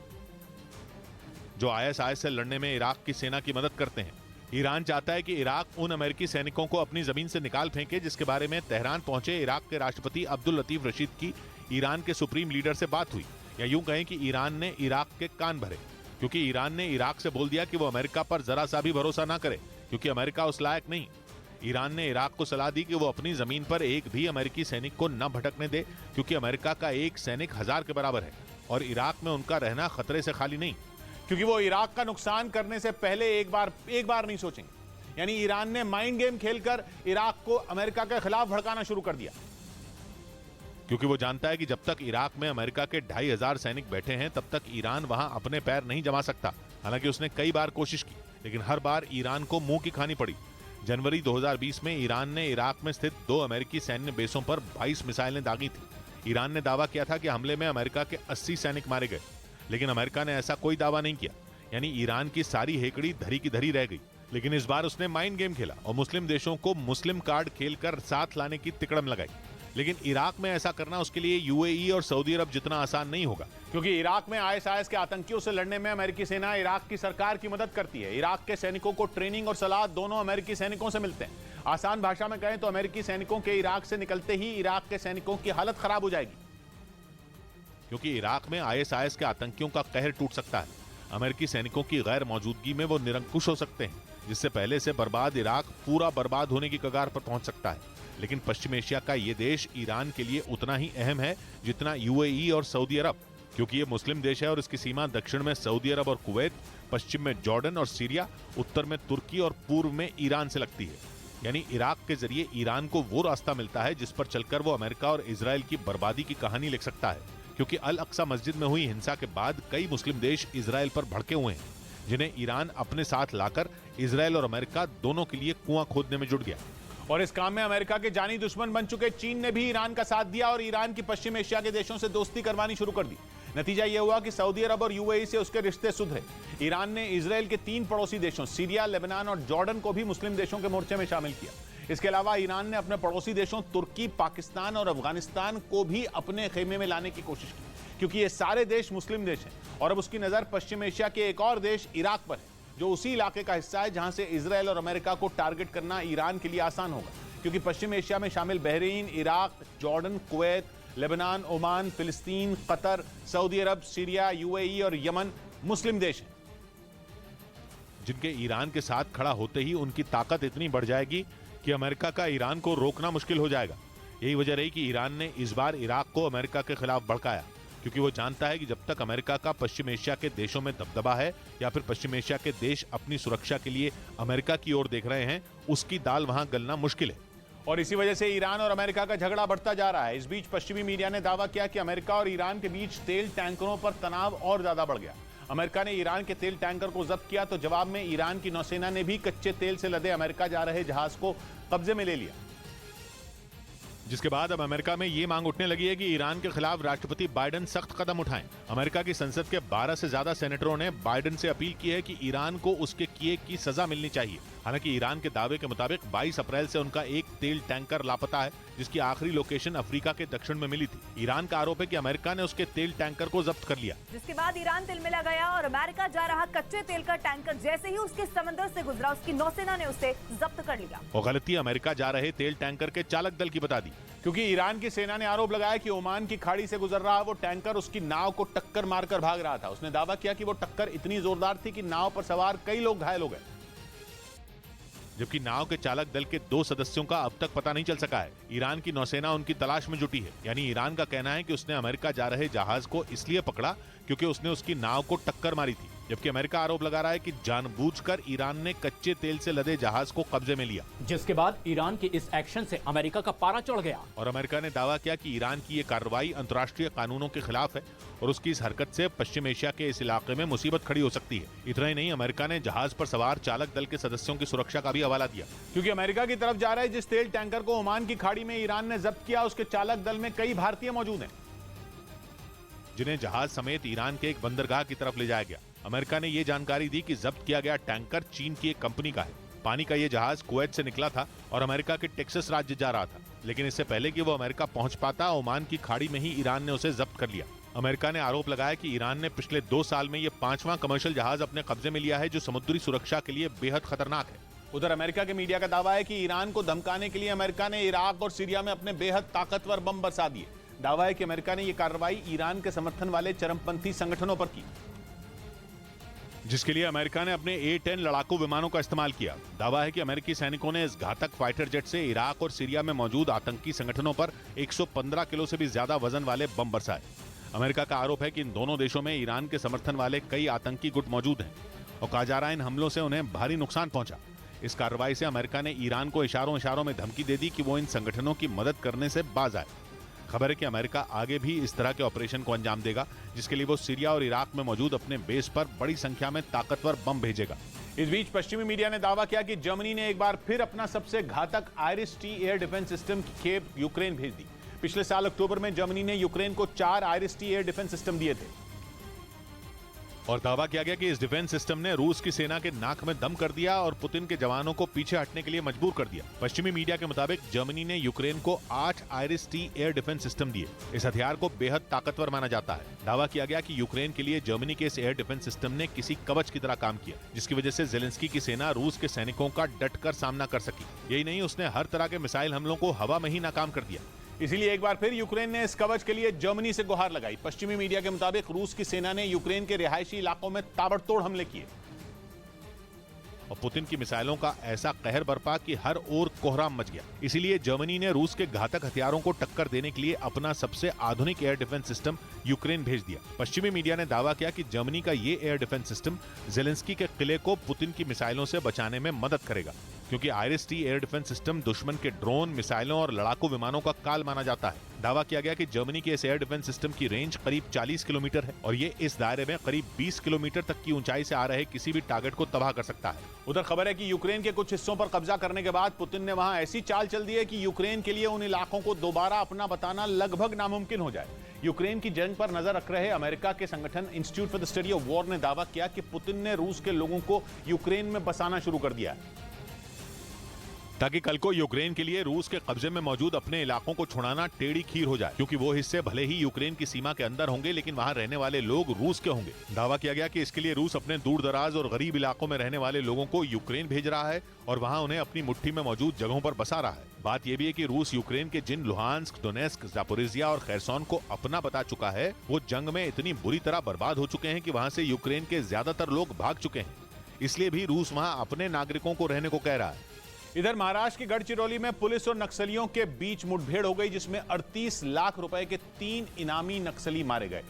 जो ISIS से लड़ने में इराक की सेना की मदद करते हैं। ईरान चाहता है कि इराक उन अमेरिकी सैनिकों को अपनी जमीन से निकाल फेंके जिसके बारे में तेहरान पहुंचे इराक के राष्ट्रपति अब्दुल लतीफ रशीद की ईरान के सुप्रीम लीडर से बात हुई। या यूं कहें कि ईरान ने इराक के कान भरे, क्योंकि ईरान ने इराक से बोल दिया कि वो अमेरिका पर जरा सा भी भरोसा ना करे, क्योंकि अमेरिका उस लायक नहीं। ईरान ने इराक को सलाह दी कि वो अपनी जमीन पर एक भी अमेरिकी सैनिक को न भटकने दे, क्योंकि अमेरिका का एक सैनिक 1000 के बराबर है और इराक में उनका रहना खतरे से खाली नहीं, क्योंकि वो इराक का नुकसान करने से पहले एक बार नहीं सोचेंगे। यानी ईरान ने माइंड गेम खेलकर इराक को अमेरिका के खिलाफ भड़काना शुरू कर दिया, क्योंकि वो जानता है कि जब तक इराक में अमेरिका के 2500 सैनिक बैठे हैं तब तक ईरान वहां अपने पैर नहीं जमा सकता। हालांकि उसने कई बार कोशिश की, लेकिन हर बार ईरान को मुंह की खानी पड़ी। जनवरी 2020 में ईरान ने इराक में स्थित 2 अमेरिकी सैन्य बेसों पर 22 मिसाइलें दागी थी। ईरान ने दावा किया था कि हमले में अमेरिका के 80 सैनिक मारे गए, लेकिन अमेरिका ने ऐसा कोई दावा नहीं किया। यानी ईरान की सारी हेकड़ी धरी की धरी रह गई। लेकिन इस बार उसने माइंड गेम खेला और मुस्लिम देशों को मुस्लिम कार्ड खेलकर साथ लाने की तिकड़म लगाई। लेकिन इराक में ऐसा करना उसके लिए UAE और सऊदी अरब जितना आसान नहीं होगा, क्योंकि इराक में ISIS के आतंकियों से लड़ने में अमेरिकी सेना इराक की सरकार की मदद करती है। इराक के सैनिकों को ट्रेनिंग और सलाह दोनों अमेरिकी सैनिकों से मिलते हैं। आसान भाषा में कहें तो अमेरिकी सैनिकों के इराक से निकलते ही इराक के सैनिकों की हालत खराब हो जाएगी, क्योंकि इराक में ISIS के आतंकियों का कहर टूट सकता है। अमेरिकी सैनिकों की गैर मौजूदगी में वो निरंकुश हो सकते हैं, जिससे पहले से बर्बाद इराक पूरा बर्बाद होने की कगार पर पहुंच सकता है। लेकिन पश्चिम एशिया का ये देश ईरान के लिए उतना ही अहम है जितना UAE और सऊदी अरब, क्योंकि ये मुस्लिम देश है और इसकी सीमा दक्षिण में सऊदी अरब और कुवैत, पश्चिम में जॉर्डन और सीरिया, उत्तर में तुर्की और पूर्व में ईरान से लगती है। यानी इराक के जरिए ईरान को वो रास्ता मिलता है जिस पर चलकर वो अमेरिका और इजराइल की बर्बादी की कहानी लिख सकता है, क्योंकि अल अक्सा मस्जिद में हुई हिंसा के बाद कई मुस्लिम देश इजराइल पर भड़के हुए हैं, जिन्हें ईरान अपने साथ लाकर इजराइल और अमेरिका दोनों के लिए कुआं खोदने में जुट गया। और इस काम में अमेरिका के जानी दुश्मन बन चुके चीन ने भी ईरान का साथ दिया और ईरान की पश्चिम एशिया के देशों से दोस्ती करवानी शुरू कर दी। नतीजा यह हुआ कि सऊदी अरब और UAE से उसके रिश्ते सुधरे। ईरान ने इजराइल के 3 पड़ोसी देशों सीरिया, लेबनान और जॉर्डन को भी मुस्लिम देशों के मोर्चे में शामिल किया। इसके अलावा ईरान ने अपने पड़ोसी देशों तुर्की, पाकिस्तान और अफगानिस्तान को भी अपने खेमे में लाने की कोशिश की, क्योंकि ये सारे देश मुस्लिम देश हैं। और अब उसकी नजर पश्चिम एशिया के एक और देश इराक पर है, जो उसी इलाके का हिस्सा है जहां से इजराइल और अमेरिका को टारगेट करना ईरान के लिए आसान होगा, क्योंकि पश्चिम एशिया में शामिल Bahrain, Iraq, Jordan, Kuwait, Lebanon, Oman, फिलिस्तीन, कतर, सऊदी अरब, सीरिया, UAE और यमन मुस्लिम देश हैं, जिनके ईरान के साथ खड़ा होते ही उनकी ताकत इतनी बढ़ जाएगी कि अमेरिका का ईरान को रोकना मुश्किल हो जाएगा। यही वजह रही कि ईरान ने इस बार इराक को अमेरिका के खिलाफ भड़काया, क्योंकि वो जानता है कि जब तक अमेरिका का पश्चिम एशिया के देशों में दबदबा है या फिर पश्चिम एशिया के देश अपनी सुरक्षा के लिए अमेरिका की ओर देख रहे हैं, उसकी दाल वहां गलना मुश्किल है। और इसी वजह से ईरान और अमेरिका का झगड़ा बढ़ता जा रहा है। इस बीच पश्चिमी मीडिया ने दावा किया कि अमेरिका और ईरान के बीच तेल टैंकरों पर तनाव और ज्यादा बढ़ गया। अमेरिका ने ईरान के तेल टैंकर को जब्त किया तो जवाब में ईरान की नौसेना ने भी कच्चे तेल से लदे अमेरिका जा रहे जहाज को कब्जे में ले लिया। जिसके बाद अब अमेरिका में ये मांग उठने लगी है कि ईरान के खिलाफ राष्ट्रपति बाइडेन सख्त कदम उठाएं। अमेरिका की संसद के 12 से ज्यादा सेनेटरों ने बाइडेन से अपील की है कि ईरान को उसके किए की सजा मिलनी चाहिए। हालांकि ईरान के दावे के मुताबिक 22 अप्रैल से उनका एक तेल टैंकर लापता है, जिसकी आखिरी लोकेशन अफ्रीका के दक्षिण में मिली थी। ईरान का आरोप है कि अमेरिका ने उसके तेल टैंकर को जब्त कर लिया, जिसके बाद ईरान तिलमिला गया और अमेरिका जा रहा कच्चे तेल का टैंकर जैसे ही उसके समंदर से गुजरा, उसकी नौसेना ने उसे जब्त कर लिया। और गलती अमेरिका जा रहे तेल टैंकर के चालक दल की बता दी, क्योंकि ईरान की सेना ने आरोप लगाया कि ओमान की खाड़ी से गुजर रहा वो टैंकर उसकी नाव को टक्कर मारकर भाग रहा था। उसने दावा किया कि वो टक्कर इतनी जोरदार थी कि नाव पर सवार कई लोग घायल हो गए, जबकि नाव के चालक दल के 2 सदस्यों का अब तक पता नहीं चल सका है। ईरान की नौसेना उनकी तलाश में जुटी है। यानी ईरान का कहना है कि उसने अमेरिका जा रहे जहाज को इसलिए पकड़ा क्योंकि उसने उसकी नाव को टक्कर मारी थी, जबकि अमेरिका आरोप लगा रहा है कि जानबूझकर ईरान ने कच्चे तेल से लदे जहाज को कब्जे में लिया। जिसके बाद ईरान के इस एक्शन से अमेरिका का पारा चढ़ गया और अमेरिका ने दावा किया कि ईरान की ये कार्रवाई अंतर्राष्ट्रीय कानूनों के खिलाफ है और उसकी इस हरकत से पश्चिम एशिया के इस इलाके में मुसीबत खड़ी हो सकती है। इतना ही नहीं, अमेरिका ने जहाज पर सवार चालक दल के सदस्यों की सुरक्षा का भी हवाला दिया, क्योंकि अमेरिका की तरफ जा रहे जिस तेल टैंकर को ओमान की खाड़ी में ईरान ने जब्त किया, उसके चालक दल में कई भारतीय मौजूद हैं, जिन्हें जहाज समेत ईरान के एक बंदरगाह की तरफ ले जाया गया। अमेरिका ने ये जानकारी दी कि जब्त किया गया टैंकर चीन की एक कंपनी का है। पानी का ये जहाज कुवैत से निकला था और अमेरिका के टेक्सास राज्य जा रहा था, लेकिन इससे पहले कि वो अमेरिका पहुंच पाता, ओमान की खाड़ी में ही ईरान ने उसे जब्त कर लिया। अमेरिका ने आरोप लगाया कि ईरान ने पिछले 2 साल में ये 5वां कमर्शियल जहाज अपने कब्जे में लिया है, जो समुद्री सुरक्षा के लिए बेहद खतरनाक है। उधर अमेरिका के मीडिया का दावा है कि ईरान को धमकाने के लिए अमेरिका ने इराक और सीरिया में अपने बेहद ताकतवर बम बरसा दिए। दावा है कि अमेरिका ने यह कार्रवाई ईरान के समर्थन वाले चरमपंथी संगठनों पर की, जिसके लिए अमेरिका ने अपने A-10 लड़ाकू विमानों का इस्तेमाल किया। दावा है कि अमेरिकी सैनिकों ने इस घातक फाइटर जेट से इराक और सीरिया में मौजूद आतंकी संगठनों पर 115 किलो से भी ज्यादा वजन वाले बम बरसाए। अमेरिका का आरोप है कि इन दोनों देशों में ईरान के समर्थन वाले कई आतंकी गुट मौजूद हैं और कहा जा रहा है इन हमलों से उन्हें भारी नुकसान पहुंचा। इस कार्रवाई से अमेरिका ने ईरान को इशारों में धमकी दे दी कि वो इन संगठनों की मदद करने से बाज आए। खबर है कि अमेरिका आगे भी इस तरह के ऑपरेशन को अंजाम देगा, जिसके लिए वो सीरिया और इराक में मौजूद अपने बेस पर बड़ी संख्या में ताकतवर बम भेजेगा। इस बीच पश्चिमी मीडिया ने दावा किया कि जर्मनी ने एक बार फिर अपना सबसे घातक IRIS-T एयर डिफेंस सिस्टम की खेप यूक्रेन भेज दी। पिछले साल अक्टूबर में जर्मनी ने यूक्रेन को 4 IRIS-T एयर डिफेंस सिस्टम दिए थे और दावा किया गया कि इस डिफेंस सिस्टम ने रूस की सेना के नाक में दम कर दिया और पुतिन के जवानों को पीछे हटने के लिए मजबूर कर दिया। पश्चिमी मीडिया के मुताबिक जर्मनी ने यूक्रेन को 8 IRIS-T एयर डिफेंस सिस्टम दिए। इस हथियार को बेहद ताकतवर माना जाता है। दावा किया गया कि यूक्रेन के लिए जर्मनी के इस एयर डिफेंस सिस्टम ने किसी कवच की तरह काम किया, जिसकी वजह से जेलेंस्की की सेना रूस के सैनिकों का डटकर सामना कर सकी। यही नहीं, उसने हर तरह के मिसाइल हमलों को हवा में ही नाकाम कर दिया। इसीलिए एक बार फिर यूक्रेन ने इस कवच के लिए जर्मनी से गुहार लगाई। पश्चिमी मीडिया के मुताबिक रूस की सेना ने यूक्रेन के रिहायशी इलाकों में ताबड़तोड़ हमले किए और पुतिन की मिसाइलों का ऐसा कहर बरपा कि हर ओर कोहराम मच गया। इसीलिए जर्मनी ने रूस के घातक हथियारों को टक्कर देने के लिए अपना सबसे आधुनिक एयर डिफेंस सिस्टम यूक्रेन भेज दिया। पश्चिमी मीडिया ने दावा किया कि जर्मनी का ये एयर डिफेंस सिस्टम जेलेंस्की के किले को पुतिन की मिसाइलों से बचाने में मदद करेगा, क्योंकि IRIS-T एयर डिफेंस सिस्टम दुश्मन के ड्रोन, मिसाइलों और लड़ाकू विमानों का काल माना जाता है। दावा किया गया कि जर्मनी के इस एयर डिफेंस सिस्टम की रेंज करीब 40 किलोमीटर है और ये इस दायरे में करीब 20 किलोमीटर तक की ऊंचाई से आ रहे किसी भी टारगेट को तबाह कर सकता है। उधर खबर है कि यूक्रेन के कुछ हिस्सों पर कब्जा करने के बाद पुतिन ने वहां ऐसी चाल चल दी है कि यूक्रेन के लिए उन इलाकों को दोबारा अपना बताना लगभग नामुमकिन हो जाए। यूक्रेन की जंग पर नजर रख रहे अमेरिका के संगठन institute for the study of war ने दावा किया कि पुतिन ने रूस के लोगों को यूक्रेन में बसाना शुरू कर दिया है, ताकि कल को यूक्रेन के लिए रूस के कब्जे में मौजूद अपने इलाकों को छुड़ाना टेढ़ी खीर हो जाए, क्योंकि वो हिस्से भले ही यूक्रेन की सीमा के अंदर होंगे, लेकिन वहां रहने वाले लोग रूस के होंगे। दावा किया गया कि इसके लिए रूस अपने दूर दराज और गरीब इलाकों में रहने वाले लोगों को यूक्रेन भेज रहा है और वहां उन्हें अपनी मुट्ठी में मौजूद जगहों पर बसा रहा है। बात यह भी है कि रूस यूक्रेन के जिन लुहांस्क, डोनेस्क, जापोरिजिया और खैरसोन को अपना बता चुका है, वो जंग में इतनी बुरी तरह बर्बाद हो चुके हैं कि वहां से यूक्रेन के ज्यादातर लोग भाग चुके हैं। इसलिए भी रूस वहां अपने नागरिकों को रहने को कह रहा है। इधर महाराष्ट्र की गढ़चिरौली में पुलिस और नक्सलियों के बीच मुठभेड़ हो गई, जिसमें 38 लाख रुपए के 3 इनामी नक्सली मारे गए।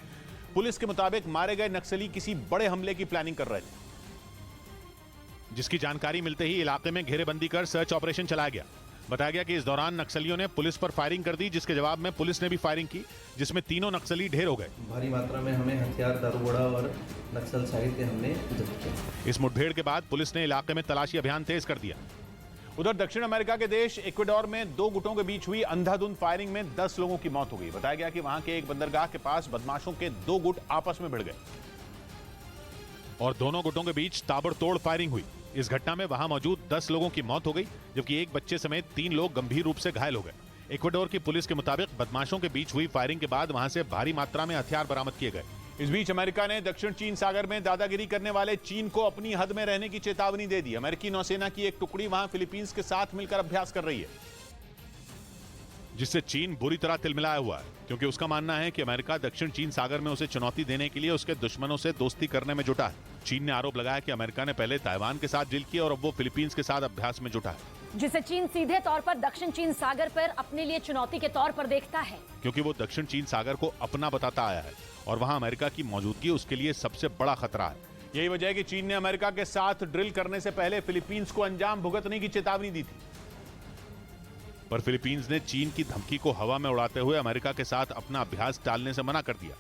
पुलिस के मुताबिक मारे गए नक्सली किसी बड़े हमले की प्लानिंग कर रहे थे, जिसकी जानकारी मिलते ही इलाके में घेरेबंदी कर सर्च ऑपरेशन चलाया गया। बताया गया कि इस दौरान नक्सलियों ने पुलिस पर फायरिंग कर दी, जिसके जवाब में पुलिस ने भी फायरिंग की, जिसमें तीनों नक्सली ढेर हो गए। भारी मात्रा में हमें हथियार, दारूगोड़ा और नक्सल साहित्य हमने जब्त किया। इस मुठभेड़ के बाद पुलिस ने इलाके में तलाशी अभियान तेज कर दिया। उधर दक्षिण अमेरिका के देश इक्वाडोर में दो गुटों के बीच हुई अंधाधुंध फायरिंग में 10 लोगों की मौत हो गई। बताया गया कि वहां के एक बंदरगाह के पास बदमाशों के दो गुट आपस में भिड़ गए और दोनों गुटों के बीच ताबड़तोड़ फायरिंग हुई। इस घटना में वहां मौजूद 10 लोगों की मौत हो गई, जबकि एक बच्चे समेत 3 लोग गंभीर रूप से घायल हो गए। इक्वाडोर की पुलिस के मुताबिक बदमाशों के बीच हुई फायरिंग के बाद वहां से भारी मात्रा में हथियार बरामद किए गए। इस बीच अमेरिका ने दक्षिण चीन सागर में दादागिरी करने वाले चीन को अपनी हद में रहने की चेतावनी दे दी। अमेरिकी नौसेना की एक टुकड़ी वहां फिलीपींस के साथ मिलकर अभ्यास कर रही है, जिससे चीन बुरी तरह तिलमिलाया हुआ है, क्योंकि उसका मानना है कि अमेरिका दक्षिण चीन सागर में उसे चुनौती देने के लिए उसके दुश्मनों से दोस्ती करने में जुटा है। चीन ने आरोप लगाया कि अमेरिका ने पहले ताइवान के साथ डील की और अब वो फिलीपींस के साथ अभ्यास में जुटा है, जिसे चीन सीधे तौर पर दक्षिण चीन सागर पर अपने लिए चुनौती के तौर पर देखता है, क्योंकि वो दक्षिण चीन सागर को अपना बताता आया है और वहां अमेरिका की मौजूदगी उसके लिए सबसे बड़ा खतरा है। यही वजह है कि चीन ने अमेरिका के साथ ड्रिल करने से पहले फिलीपींस को अंजाम भुगतने की चेतावनी दी थी, पर फिलीपींस ने चीन की धमकी को हवा में उड़ाते हुए अमेरिका के साथ अपना अभ्यास टालने से मना कर दिया,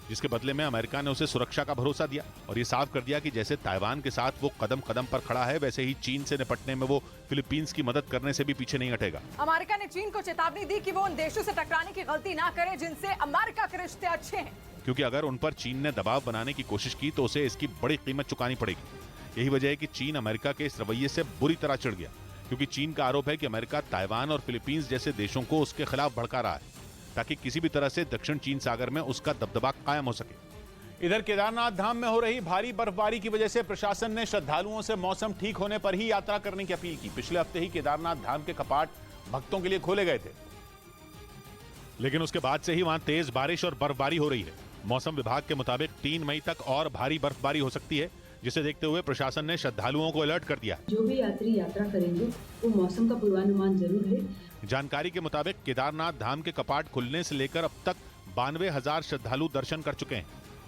जिसके बदले में अमेरिका ने उसे सुरक्षा का भरोसा दिया और ये साफ कर दिया कि जैसे ताइवान के साथ वो कदम कदम पर खड़ा है, वैसे ही चीन से निपटने में वो फिलीपींस की मदद करने से भी पीछे नहीं हटेगा। अमेरिका ने चीन को चेतावनी दी कि वो उन देशों से टकराने की गलती ना करे जिनसे अमेरिका के रिश्ते अच्छे हैं, क्योंकि अगर उन पर चीन ने दबाव बनाने की कोशिश की तो उसे इसकी बड़ी कीमत चुकानी पड़ेगी। यही वजह है कि चीन अमेरिका के इस रवैये से बुरी तरह चिढ़ गया, क्योंकि चीन का आरोप है कि अमेरिका ताइवान और फिलीपींस जैसे देशों को उसके खिलाफ भड़का रहा है, ताकि किसी भी तरह से दक्षिण चीन सागर में उसका दबदबा कायम हो सके। इधर केदारनाथ धाम में हो रही भारी बर्फबारी की वजह से प्रशासन ने श्रद्धालुओं से मौसम ठीक होने पर ही यात्रा करने की अपील की। पिछले हफ्ते ही केदारनाथ धाम के कपाट भक्तों के लिए खोले गए थे, लेकिन उसके बाद से ही वहां तेज बारिश और बर्फबारी हो रही है। मौसम विभाग के मुताबिक 3 मई तक और भारी बर्फबारी हो सकती है, जिसे देखते हुए प्रशासन ने श्रद्धालुओं को अलर्ट कर दिया। जो भी यात्री यात्रा करेंगे वो मौसम का पूर्वानुमान जरूर है। जानकारी के मुताबिक केदारनाथ धाम के कपाट खुलने से लेकर अब तक 92,000 श्रद्धालु दर्शन कर चुके हैं।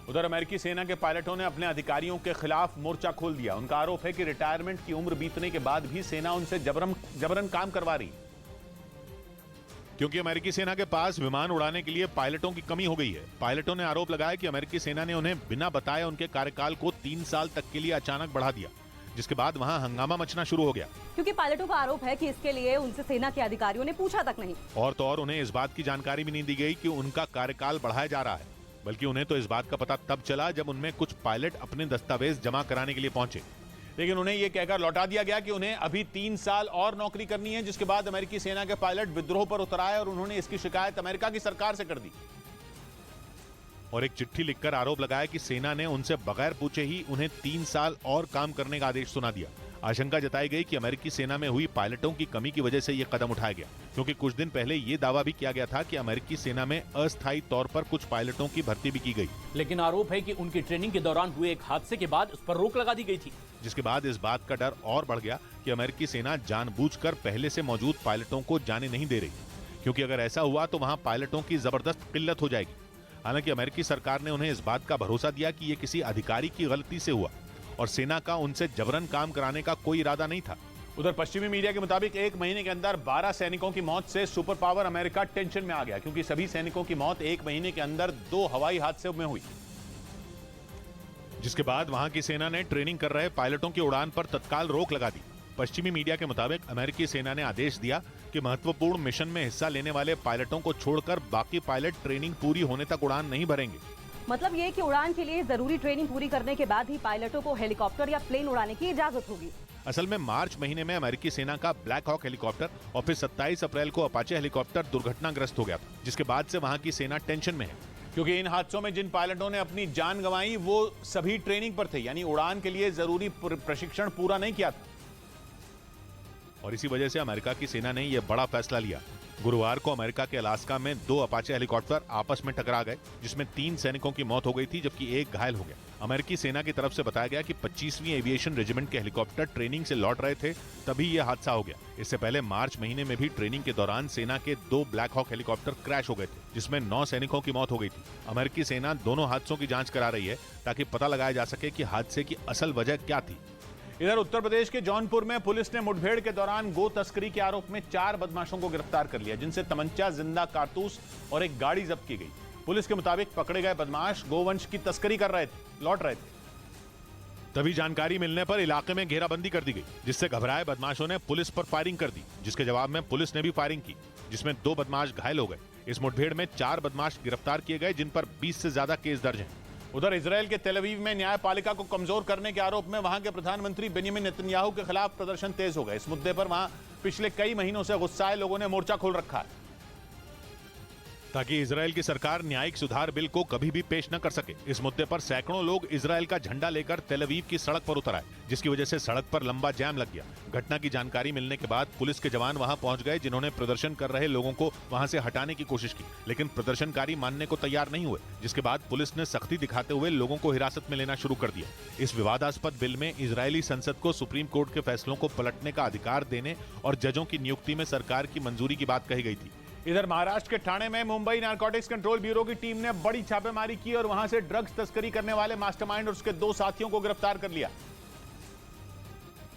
उधर अमेरिकी सेना के पायलटों ने अपने अधिकारियों के खिलाफ मोर्चा खोल दिया। उनका आरोप है कि रिटायरमेंट की उम्र बीतने के बाद भी सेना उनसे जबरन काम करवा रही, क्योंकि अमेरिकी सेना के पास विमान उड़ाने के लिए पायलटों की कमी हो गई है। पायलटों ने आरोप लगाया कि अमेरिकी सेना ने उन्हें बिना बताए उनके कार्यकाल को 3 साल तक के लिए अचानक बढ़ा दिया, जिसके बाद वहां हंगामा मचना शुरू हो गया, क्योंकि पायलटों का आरोप है कि इसके लिए उनसे सेना के अधिकारियों ने पूछा तक नहीं। और तो और उन्हें इस बात की जानकारी भी नहीं दी गई कि उनका कार्यकाल बढ़ाया जा रहा है, बल्कि उन्हें तो इस बात का पता तब चला जब उनमें कुछ पायलट अपने दस्तावेज जमा कराने के लिए पहुंचे, लेकिन उन्हें यह कहकर लौटा दिया गया कि उन्हें अभी 3 साल और नौकरी करनी है। जिसके बाद अमेरिकी सेना के पायलट विद्रोह पर उतर आए और उन्होंने इसकी शिकायत अमेरिका की सरकार से कर दी और एक चिट्ठी लिखकर आरोप लगाया कि सेना ने उनसे बगैर पूछे ही उन्हें 3 साल और काम करने का आदेश सुना दिया। आशंका जताई गई कि अमेरिकी सेना में हुई पायलटों की कमी की वजह से यह कदम उठाया गया, क्योंकि कुछ दिन पहले यह दावा भी किया गया था कि अमेरिकी सेना में अस्थायी तौर पर कुछ पायलटों की भर्ती भी की गई। लेकिन आरोप है कि उनकी ट्रेनिंग के दौरान हुए एक हादसे के बाद उस पर रोक लगा दी गई थी, जिसके बाद इस बात का डर और बढ़ गया कि अमेरिकी सेना जानबूझकर पहले से मौजूद पायलटों को जाने नहीं दे रही, क्योंकि अगर ऐसा हुआ तो वहां पायलटों की जबरदस्त किल्लत हो जाएगी। हालांकि अमेरिकी सरकार ने उन्हें इस बात का भरोसा दिया कि यह किसी अधिकारी की गलती से हुआ और सेना का उनसे जबरन काम कराने का कोई इरादा नहीं था। उधर पश्चिमी मीडिया के मुताबिक 1 महीने के अंदर 12 सैनिकों की मौत से सुपर पावर अमेरिका टेंशन में आ गया, क्योंकि सभी सैनिकों की मौत 1 महीने के अंदर 2 हवाई हादसे में हुई, जिसके बाद वहां की सेना ने ट्रेनिंग कर रहे पायलटों की उड़ान पर तत्काल रोक लगा दी। पश्चिमी मीडिया के मुताबिक अमेरिकी सेना ने आदेश दिया कि महत्वपूर्ण मिशन में हिस्सा लेने वाले पायलटों को छोड़कर बाकी पायलट ट्रेनिंग पूरी होने तक उड़ान नहीं भरेंगे। मतलब ये कि उड़ान के लिए जरूरी ट्रेनिंग पूरी करने के बाद ही पायलटों को हेलीकॉप्टर या प्लेन उड़ाने की इजाजत होगी। असल में मार्च महीने में अमेरिकी सेना का ब्लैक हॉक हेलीकॉप्टर और फिर 27 अप्रैल को अपाचे हेलीकॉप्टर दुर्घटनाग्रस्त हो गया था, जिसके बाद से वहां की सेना टेंशन में है, क्योंकि इन हादसों में जिन पायलटों ने अपनी जान गंवाई वो सभी ट्रेनिंग पर थे, यानी उड़ान के लिए जरूरी प्रशिक्षण पूरा नहीं किया था। और इसी वजह से अमेरिका की सेना ने यह बड़ा फैसला लिया। गुरुवार को अमेरिका के अलास्का में 2 अपाचे हेलीकॉप्टर आपस में टकरा गए, जिसमें 3 सैनिकों की मौत हो गई थी, जबकि 1 घायल हो गया। अमेरिकी सेना की तरफ से बताया गया कि 25वीं एविएशन रेजिमेंट के हेलीकॉप्टर ट्रेनिंग से लौट रहे थे, तभी यह हादसा हो गया। इससे पहले मार्च महीने में भी ट्रेनिंग के दौरान सेना के 2 ब्लैक हॉक हेलीकॉप्टर क्रैश हो गए थे, जिसमें 9 सैनिकों की मौत हो गई थी। अमेरिकी सेना दोनों हादसों की जांच करा रही है ताकि पता लगाया जा सके कि हादसे की असल वजह क्या थी। इधर उत्तर प्रदेश के जौनपुर में पुलिस ने मुठभेड़ के दौरान गो तस्करी के आरोप में 4 बदमाशों को गिरफ्तार कर लिया, जिनसे तमंचा, जिंदा कारतूस और एक गाड़ी जब्त की गई। पुलिस के मुताबिक पकड़े गए बदमाश गोवंश की तस्करी कर रहे थे, लौट रहे थे। तभी जानकारी मिलने पर इलाके में घेराबंदी कर दी गई, जिससे घबराए बदमाशों ने पुलिस पर फायरिंग कर दी, जिसके जवाब में पुलिस ने भी फायरिंग की, जिसमें 2 बदमाश घायल हो गए। इस मुठभेड़ में 4 बदमाश गिरफ्तार किए गए, जिन पर 20 से ज्यादा केस दर्ज हैं। उधर इजराइल के तेल अवीव में न्यायपालिका को कमजोर करने के आरोप में वहां के प्रधानमंत्री बेंजामिन नेतन्याहू के खिलाफ प्रदर्शन तेज हो गए। इस मुद्दे पर वहां पिछले कई महीनों से गुस्साए लोगों ने मोर्चा खोल रखा है, ताकि इजराइल की सरकार न्यायिक सुधार बिल को कभी भी पेश न कर सके। इस मुद्दे पर सैकड़ों लोग इजराइल का झंडा लेकर तेल अवीव की सड़क पर उतर आए, जिसकी वजह से सड़क पर लंबा जाम लग गया। घटना की जानकारी मिलने के बाद पुलिस के जवान वहां पहुंच गए, जिन्होंने प्रदर्शन कर रहे लोगों को वहां से हटाने की कोशिश की, लेकिन प्रदर्शनकारी मानने को तैयार नहीं हुए, जिसके बाद पुलिस ने सख्ती दिखाते हुए लोगों को हिरासत में लेना शुरू कर दिया। इस विवादास्पद बिल में इजरायली संसद को सुप्रीम कोर्ट के फैसलों को पलटने का अधिकार देने और जजों की नियुक्ति में सरकार की मंजूरी की बात कही गई थी। इधर महाराष्ट्र के ठाणे में मुंबई नारकोटिक्स कंट्रोल ब्यूरो की टीम ने बड़ी छापेमारी की और वहां से ड्रग्स तस्करी करने वाले मास्टरमाइंड और उसके 2 साथियों को गिरफ्तार कर लिया।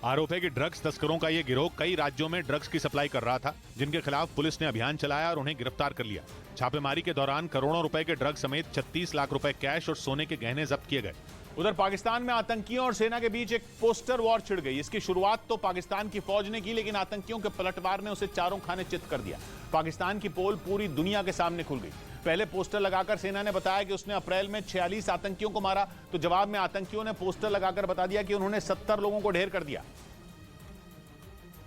आरोप है कि ड्रग्स तस्करों का यह गिरोह कई राज्यों में ड्रग्स की सप्लाई कर रहा था, जिनके खिलाफ पुलिस ने अभियान चलाया और उन्हें गिरफ्तार कर लिया। छापेमारी के दौरान करोड़ों रुपए के ड्रग्स समेत 36 लाख रुपए कैश और सोने के गहने जब्त किए गए। उधर पाकिस्तान में आतंकियों और सेना के बीच एक पोस्टर वॉर छिड़ गई। इसकी शुरुआत तो पाकिस्तान की फौज ने की, लेकिन आतंकियों के पलटवार ने उसे चारों खाने चित कर दिया। पाकिस्तान की पोल पूरी दुनिया के सामने खुल गई। पहले पोस्टर लगाकर सेना ने बताया कि उसने अप्रैल में 46 आतंकियों को मारा, तो जवाब में आतंकियों ने पोस्टर लगाकर बता दिया कि उन्होंने 70 लोगों को ढेर कर दिया।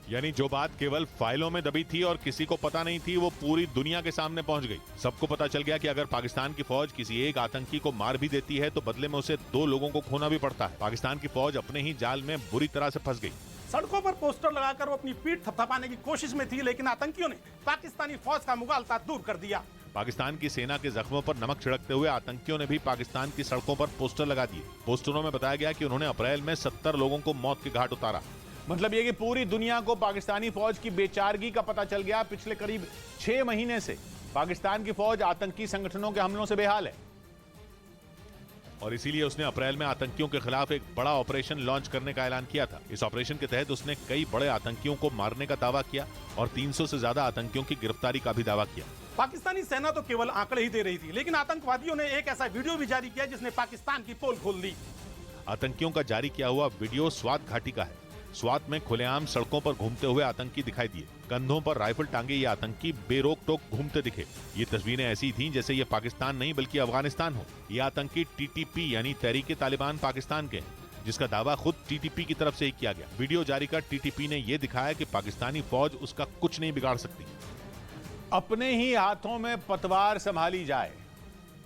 यानी जो बात केवल फाइलों में दबी थी और किसी को पता नहीं थी, वो पूरी दुनिया के सामने पहुंच गई। सबको पता चल गया कि अगर पाकिस्तान की फौज किसी एक आतंकी को मार भी देती है तो बदले में उसे 2 लोगों को खोना भी पड़ता है। पाकिस्तान की फौज अपने ही जाल में बुरी तरह से फंस गई। सड़कों पर पोस्टर लगाकर वो अपनी पीठ थपथपाने की कोशिश में थी, लेकिन आतंकियों ने पाकिस्तानी फौज का मुगालता दूर कर दिया। पाकिस्तान की सेना के जख्मों पर नमक छिड़कते हुए आतंकियों ने भी पाकिस्तान की सड़कों पर पोस्टर लगा दिए। पोस्टरों में बताया गया कि उन्होंने अप्रैल में 70 लोगों को मौत के घाट उतारा। मतलब ये कि पूरी दुनिया को पाकिस्तानी फौज की बेचारगी का पता चल गया। पिछले करीब 6 महीने से पाकिस्तान की फौज आतंकी संगठनों के हमलों से बेहाल है, और इसीलिए उसने अप्रैल में आतंकियों के खिलाफ एक बड़ा ऑपरेशन लॉन्च करने का ऐलान किया था। इस ऑपरेशन के तहत उसने कई बड़े आतंकियों को मारने का दावा किया और 300 से ज्यादा आतंकियों की गिरफ्तारी का भी दावा किया। पाकिस्तानी सेना तो केवल आंकड़े ही दे रही थी, लेकिन आतंकवादियों ने एक ऐसा वीडियो भी जारी किया जिसने पाकिस्तान की पोल खोल दी। आतंकियों का जारी किया हुआ वीडियो स्वात घाटी का है। स्वात में खुलेआम सड़कों पर घूमते हुए आतंकी दिखाई दिए। कंधों पर राइफल टांगे ये आतंकी बेरोक टोक घूमते दिखे। ये तस्वीरें ऐसी थीं जैसे ये पाकिस्तान नहीं बल्कि अफगानिस्तान हो। ये आतंकी टीटीपी यानी तहरीके तालिबान पाकिस्तान के, जिसका दावा खुद टीटीपी की तरफ से ही किया गया। वीडियो जारी कर टीटीपी ने यह दिखाया कि पाकिस्तानी फौज उसका कुछ नहीं बिगाड़ सकती। अपने ही हाथों में पतवार संभाली जाए,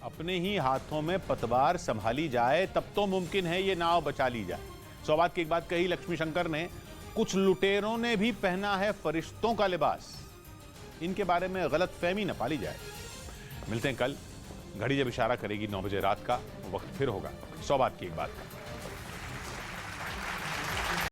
अपने ही हाथों में पतवार संभाली जाए, तब तो मुमकिन है ये नाव बचा ली जाए। 100 बात की एक बात कही लक्ष्मी शंकर ने। कुछ लुटेरों ने भी पहना है फरिश्तों का लिबास। इनके बारे में गलत फहमी न पाली जाए। मिलते हैं कल। घड़ी जब इशारा करेगी 9 बजे रात का, वक्त फिर होगा 100 बात की एक बात का।